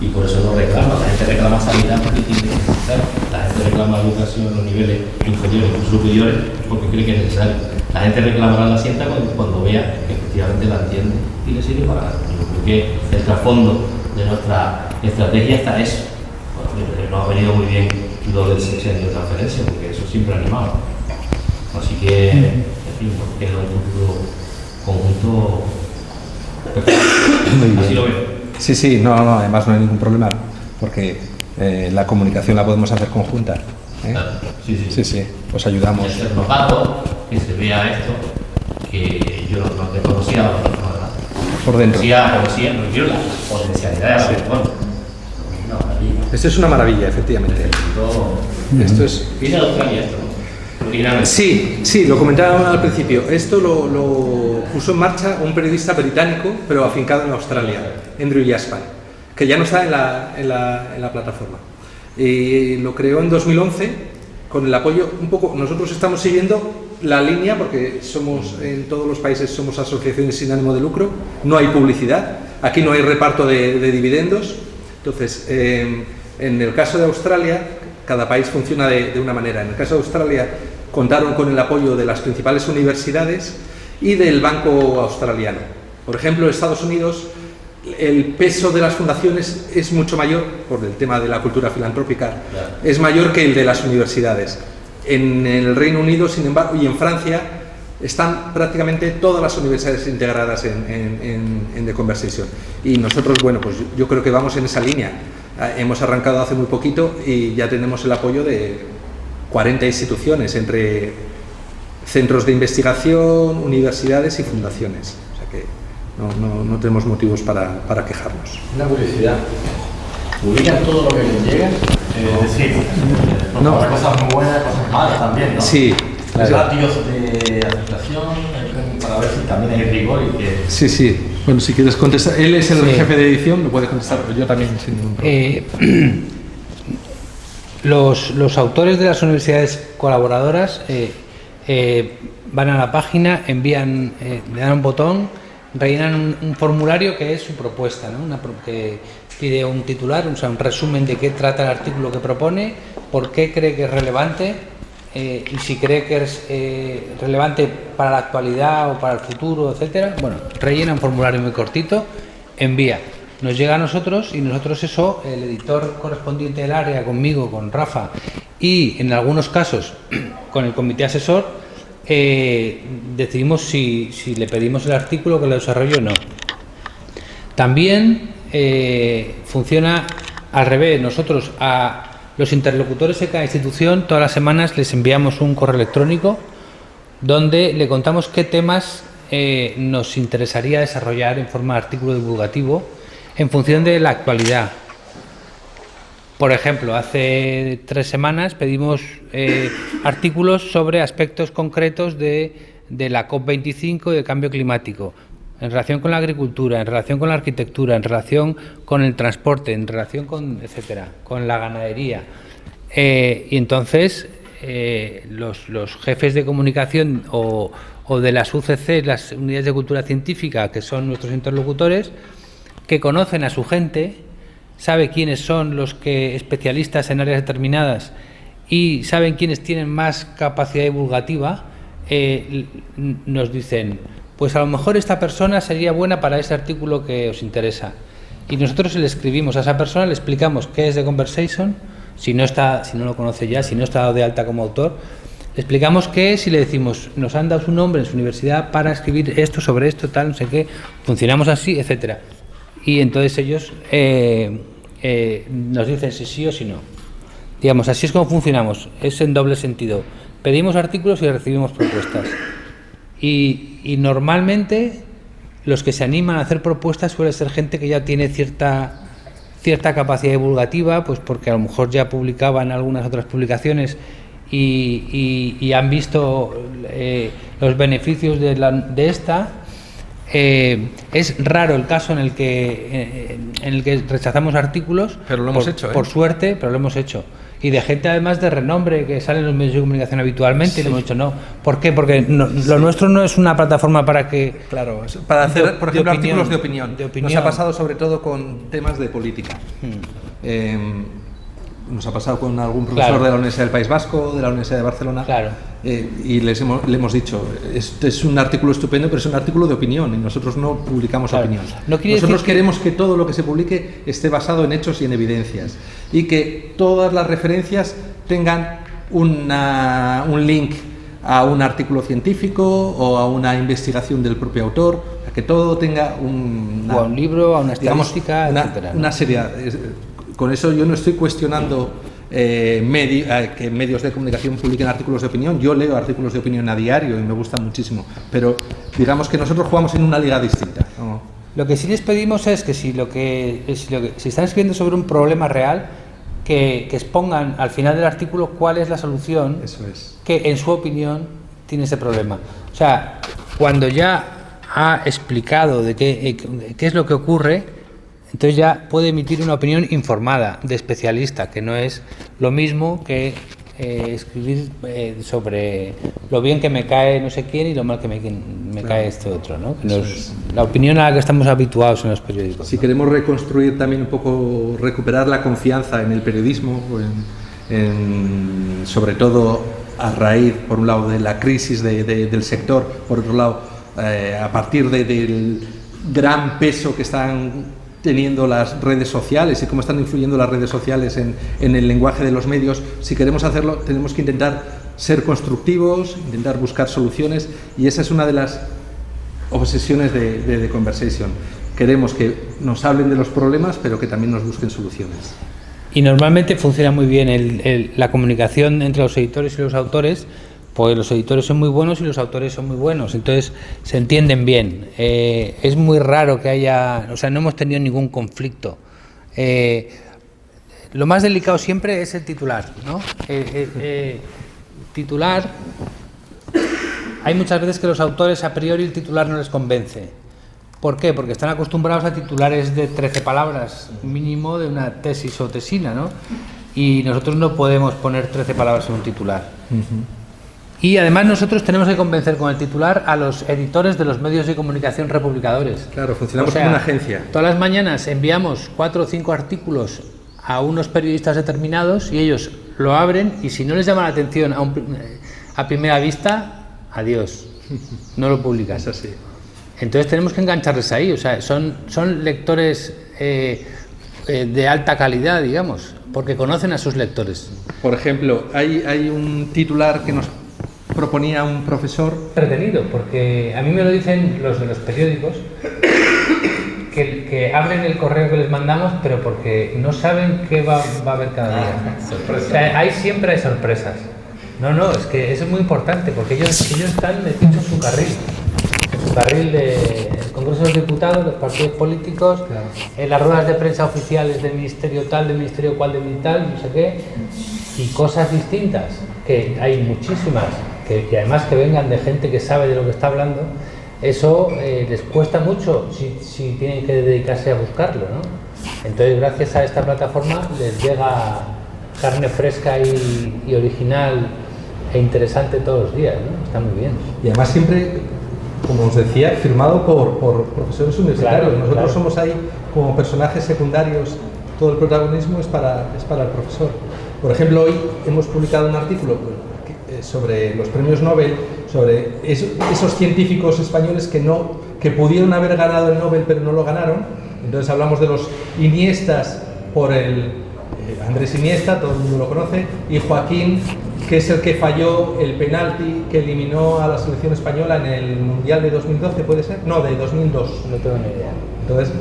y por eso lo reclama. La gente reclama sanidad porque tiene que ser necesario, la gente reclama educación en los niveles inferiores y superiores porque cree que es necesario. La gente reclamará la ciencia cuando vea que efectivamente la entiende y le sirve para algo. Yo creo que el trasfondo de nuestra estrategia está eso. Bueno, nos ha venido muy bien lo del sexenio de transferencia, porque eso siempre ha animado. Así que, en fin, queda un futuro conjunto perfecto. Así lo veo. Sí, no, además no hay ningún problema, porque la comunicación la podemos hacer conjunta. Claro, sí. Os ayudamos. Y hacer los datos, que se vea esto, que yo no te conocía la plataforma, por dentro. Conocía, pero yo la potencialidad de la plataforma. Esto es una maravilla, efectivamente. Esto es... Viene de Australia esto, ¿no? Sí, lo comentaba al principio. Esto lo puso en marcha un periodista británico, pero afincado en Australia, Andrew Yaspan, que ya no está en la plataforma. Y lo creó en 2011 con el apoyo un poco. Nosotros estamos siguiendo la línea, porque somos, en todos los países somos asociaciones sin ánimo de lucro, no hay publicidad, aquí no hay reparto de dividendos. Entonces, en el caso de Australia, cada país funciona de una manera. En el caso de Australia, contaron con el apoyo de las principales universidades y del Banco Australiano. Por ejemplo, en Estados Unidos, el peso de las fundaciones es mucho mayor, por el tema de la cultura filantrópica, claro, es mayor que el de las universidades. En el Reino Unido, sin embargo, y en Francia, están prácticamente todas las universidades integradas en The Conversation. Y nosotros, bueno, pues yo creo que vamos en esa línea. Hemos arrancado hace muy poquito y ya tenemos el apoyo de 40 instituciones, entre centros de investigación, universidades y fundaciones. O sea que no tenemos motivos para quejarnos. Una curiosidad. ¿Publican todo lo que les llega? Es decir, no. Cosas muy buenas, cosas malas también, ¿no? Sí. Claro. Ratios de aceptación, para ver si también hay rigor y que... Sí. Bueno, si quieres contestar, él es el jefe de edición, lo puede contestar, pero yo también sin ningún problema. Los autores de las universidades colaboradoras van a la página, envían, le dan un botón, rellenan un formulario que es su propuesta, ¿no? Que pide un titular, o sea, un resumen de qué trata el artículo que propone, por qué cree que es relevante, y si cree que es relevante para la actualidad o para el futuro, etcétera. Bueno, rellena un formulario muy cortito, envía, nos llega a nosotros, y nosotros eso, el editor correspondiente del área, conmigo, con Rafa, y en algunos casos con el comité asesor, decidimos si le pedimos el artículo que lo desarrolle o no. También funciona al revés. Nosotros a los interlocutores de cada institución todas las semanas les enviamos un correo electrónico donde le contamos qué temas nos interesaría desarrollar en forma de artículo divulgativo en función de la actualidad. Por ejemplo, hace 3 semanas pedimos artículos sobre aspectos concretos de la COP25 y del cambio climático, en relación con la agricultura, en relación con la arquitectura, en relación con el transporte, en relación con, etcétera, con la ganadería. Y entonces los jefes de comunicación o de las UCC, las unidades de cultura científica, que son nuestros interlocutores, que conocen a su gente, sabe quiénes son los que especialistas en áreas determinadas y saben quiénes tienen más capacidad divulgativa, nos dicen, pues a lo mejor esta persona sería buena para ese artículo que os interesa. Y nosotros le escribimos a esa persona, le explicamos qué es The Conversation, si no lo conoce ya, si no está dado de alta como autor, le explicamos qué es y le decimos, nos han dado su nombre en su universidad para escribir esto, sobre esto, tal, no sé qué, funcionamos así, etcétera. Y entonces ellos nos dicen si sí o si no. Digamos, así es como funcionamos, es en doble sentido. Pedimos artículos y recibimos propuestas. Y normalmente los que se animan a hacer propuestas suele ser gente que ya tiene cierta capacidad divulgativa, pues porque a lo mejor ya publicaban algunas otras publicaciones y han visto los beneficios de esta. Es raro el caso en el que rechazamos artículos, pero lo hemos hecho, por suerte, pero lo hemos hecho. Y de gente además de renombre que sale en los medios de comunicación habitualmente, sí. Y le hemos dicho no. ¿Por qué? Porque lo nuestro no es una plataforma para que... Claro, para hacer, por ejemplo, artículos de opinión. Nos ha pasado sobre todo con temas de política. Nos ha pasado con algún profesor de la Universidad del País Vasco, de la Universidad de Barcelona, y le hemos dicho, este es un artículo estupendo, pero es un artículo de opinión y nosotros no publicamos opinión. Nosotros queremos que todo lo que se publique esté basado en hechos y en evidencias y que todas las referencias tengan un link a un artículo científico o a una investigación del propio autor, a que todo tenga o a un libro, a una estadística, etcétera, ¿no? Una seriedad. Con eso yo no estoy cuestionando que medios de comunicación publiquen artículos de opinión. Yo leo artículos de opinión a diario y me gustan muchísimo, pero digamos que nosotros jugamos en una liga distinta, ¿no? Lo que sí les pedimos es que si están escribiendo sobre un problema real, que expongan al final del artículo cuál es la solución. Eso es. Que en su opinión tiene ese problema. O sea, cuando ya ha explicado de qué es lo que ocurre, entonces ya puede emitir una opinión informada de especialista, que no es lo mismo que escribir sobre lo bien que me cae no sé quién y lo mal que me cae este otro, ¿no? Que la opinión a la que estamos habituados en los periódicos. Si queremos reconstruir también un poco, recuperar la confianza en el periodismo, sobre todo a raíz, por un lado, de la crisis del sector, por otro lado, a partir del gran peso que están teniendo las redes sociales y cómo están influyendo las redes sociales en el lenguaje de los medios. Si queremos hacerlo, tenemos que intentar ser constructivos, intentar buscar soluciones, y esa es una de las obsesiones de The Conversation. Queremos que nos hablen de los problemas, pero que también nos busquen soluciones. Y normalmente funciona muy bien la comunicación entre los editores y los autores, pues los editores son muy buenos y los autores son muy buenos, entonces se entienden bien. Es muy raro que haya, o sea, no hemos tenido ningún conflicto. Lo más delicado siempre es el titular, ¿no? Titular, hay muchas veces que los autores a priori el titular no les convence. ¿Por qué? Porque están acostumbrados a titulares de 13 palabras mínimo de una tesis o tesina, ¿no? Y nosotros no podemos poner 13 palabras en un titular. Y además nosotros tenemos que convencer con el titular a los editores de los medios de comunicación republicadores. Claro, funcionamos como una agencia. Todas las mañanas enviamos 4 o 5 artículos a unos periodistas determinados y ellos lo abren y si no les llama la atención a primera vista, adiós, no lo publican. Es así. Entonces tenemos que engancharles ahí, o sea, son lectores de alta calidad, digamos, porque conocen a sus lectores. Por ejemplo, hay un titular que nos proponía un profesor. Entretenido, porque a mí me lo dicen los de los periódicos, que abren el correo que les mandamos, pero porque no saben qué va a haber cada día. O sea, siempre hay sorpresas. No, es que eso es muy importante, porque ellos están metidos en su carril del Congreso de los Diputados, los partidos políticos, claro, en las ruedas de prensa oficiales del ministerio tal, del ministerio cual, de tal, no sé qué, y cosas distintas, que hay muchísimas, y además que vengan de gente que sabe de lo que está hablando, eso les cuesta mucho si tienen que dedicarse a buscarlo, ¿no? Entonces, gracias a esta plataforma les llega carne fresca y original e interesante todos los días, ¿no? Está muy bien. Y además siempre, como os decía, firmado por profesores universitarios. Claro, Nosotros somos ahí como personajes secundarios, todo el protagonismo es para el profesor. Por ejemplo, hoy hemos publicado un artículo sobre los premios Nobel, sobre esos científicos españoles que pudieron haber ganado el Nobel pero no lo ganaron. Entonces hablamos de los Iniestas por Andrés Iniesta, todo el mundo lo conoce, y Joaquín, que es el que falló el penalti que eliminó a la selección española en el Mundial de 2012, ¿puede ser? No, de 2002. No tengo ni idea. Entonces,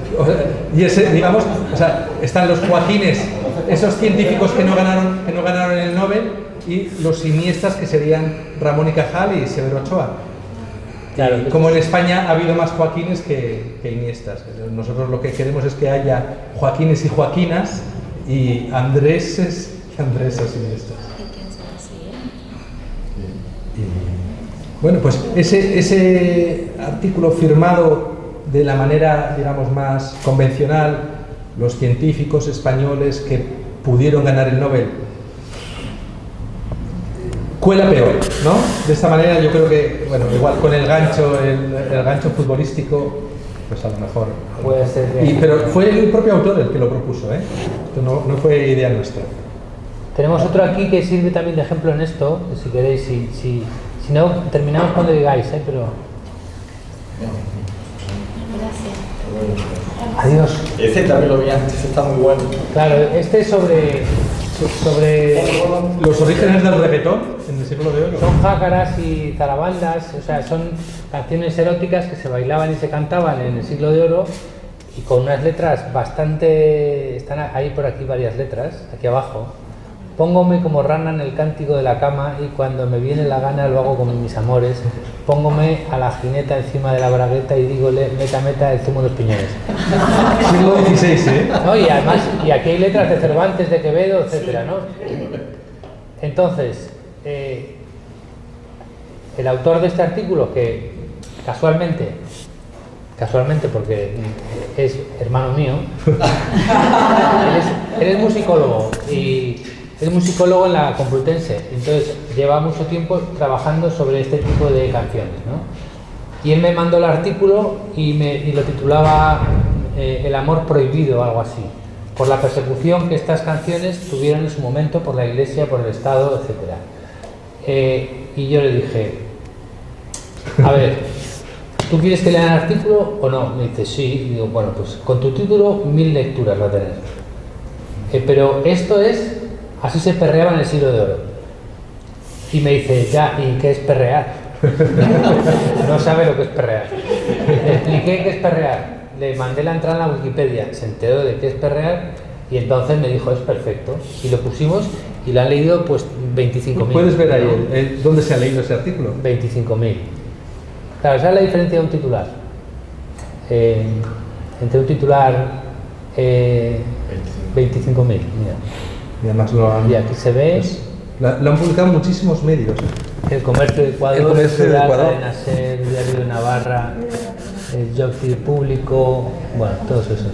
y ese, digamos, o sea, están los Joaquines, esos científicos que no ganaron el Nobel, y los Iniestas, que serían Ramón y Cajal y Severo Ochoa. Claro, y como en España ha habido más Joaquines que Iniestas. Nosotros lo que queremos es que haya Joaquines y Joaquinas y Andreses y Andresas Iniestas. Bueno, pues ese artículo firmado de la manera, digamos, más convencional, los científicos españoles que pudieron ganar el Nobel, cuela peor, ¿no? De esta manera yo creo que, bueno, igual con el gancho futbolístico, pues a lo mejor... Puede ser. Pero fue el propio autor el que lo propuso, ¿eh? Esto no fue idea nuestra. Tenemos otro aquí que sirve también de ejemplo en esto, si queréis, si no, terminamos cuando digáis, pero... Adiós. Ese también lo vi antes, está muy bueno. Claro, este es sobre los orígenes del reggaetón en el siglo de oro. son jácaras y zarabandas, o sea, son canciones eróticas que se bailaban y se cantaban en el siglo de oro y con unas letras bastante... Están ahí por aquí varias letras, aquí abajo. Póngome como rana en el cántico de la cama y cuando me viene la gana lo hago con mis amores. Póngome a la jineta encima de la bragueta y dígole meta el zumo de los piñones. Siglo XVI, ¿eh? ¿No? Y además, y aquí hay letras de Cervantes, de Quevedo, etcétera, ¿no? Entonces, el autor de este artículo, que casualmente porque es hermano mío, él es musicólogo y es musicólogo en la Complutense, entonces lleva mucho tiempo trabajando sobre este tipo de canciones, ¿no? Y él me mandó el artículo y lo titulaba El amor prohibido o algo así, por la persecución que estas canciones tuvieron en su momento por la Iglesia, por el Estado, etc. Y yo le dije, a ver, ¿tú quieres que lea el artículo o no? Me dice, sí. Y digo, bueno, pues con tu título 1000 lecturas va a tener. Pero esto es... Así se perreaba en el siglo de oro. Y me dice, ya, ¿y qué es perrear? No sabe lo que es perrear. Le expliqué qué es perrear. Le mandé la entrada en la Wikipedia, se enteró de qué es perrear y entonces me dijo, es perfecto. Y lo pusimos y lo han leído pues 25.000. ¿Puedes ver ahí dónde se ha leído ese artículo? 25.000. Claro, esa es la diferencia de un titular. Entre un titular 25.000, mira. Y además y aquí se ve... Lo han publicado muchísimos medios. El Comercio de Ecuador, el Comercio de Ecuador, Cadena SER, Diario de Navarra, el Jockey Público, bueno, todos esos.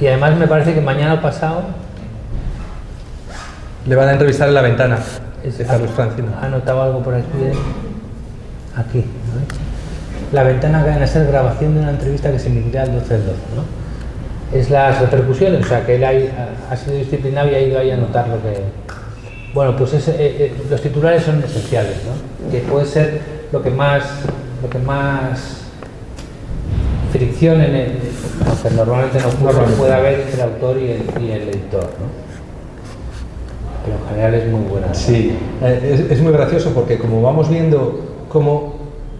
Y además me parece que mañana o pasado... Le van a entrevistar en La Ventana, de Carlos Francino. ¿Ha notado algo por aquí? Aquí, ¿no? La Ventana, Cadena SER, grabación de una entrevista que se emitirá el 12 del 12, ¿no? Es las repercusiones, o sea, que él ha sido disciplinado y ha ido ahí a notar lo que... Bueno, pues los titulares son esenciales, ¿no? Que puede ser lo que más fricción aunque normalmente no puede haber entre el autor y el editor, ¿no? Pero en general es muy buena, ¿no? Sí, es muy gracioso porque como vamos viendo cómo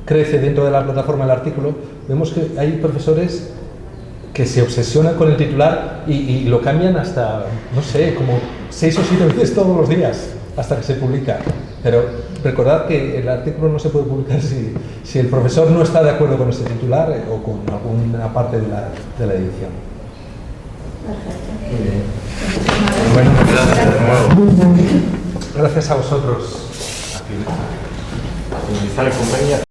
crece dentro de la plataforma el artículo, vemos que hay profesores que se obsesionan con el titular y lo cambian hasta, no sé, como 6 o 7 veces todos los días hasta que se publica. Pero recordad que el artículo no se puede publicar si el profesor no está de acuerdo con ese titular o con alguna parte de la edición. Perfecto. Bueno, gracias de nuevo. Gracias a vosotros. Compañía.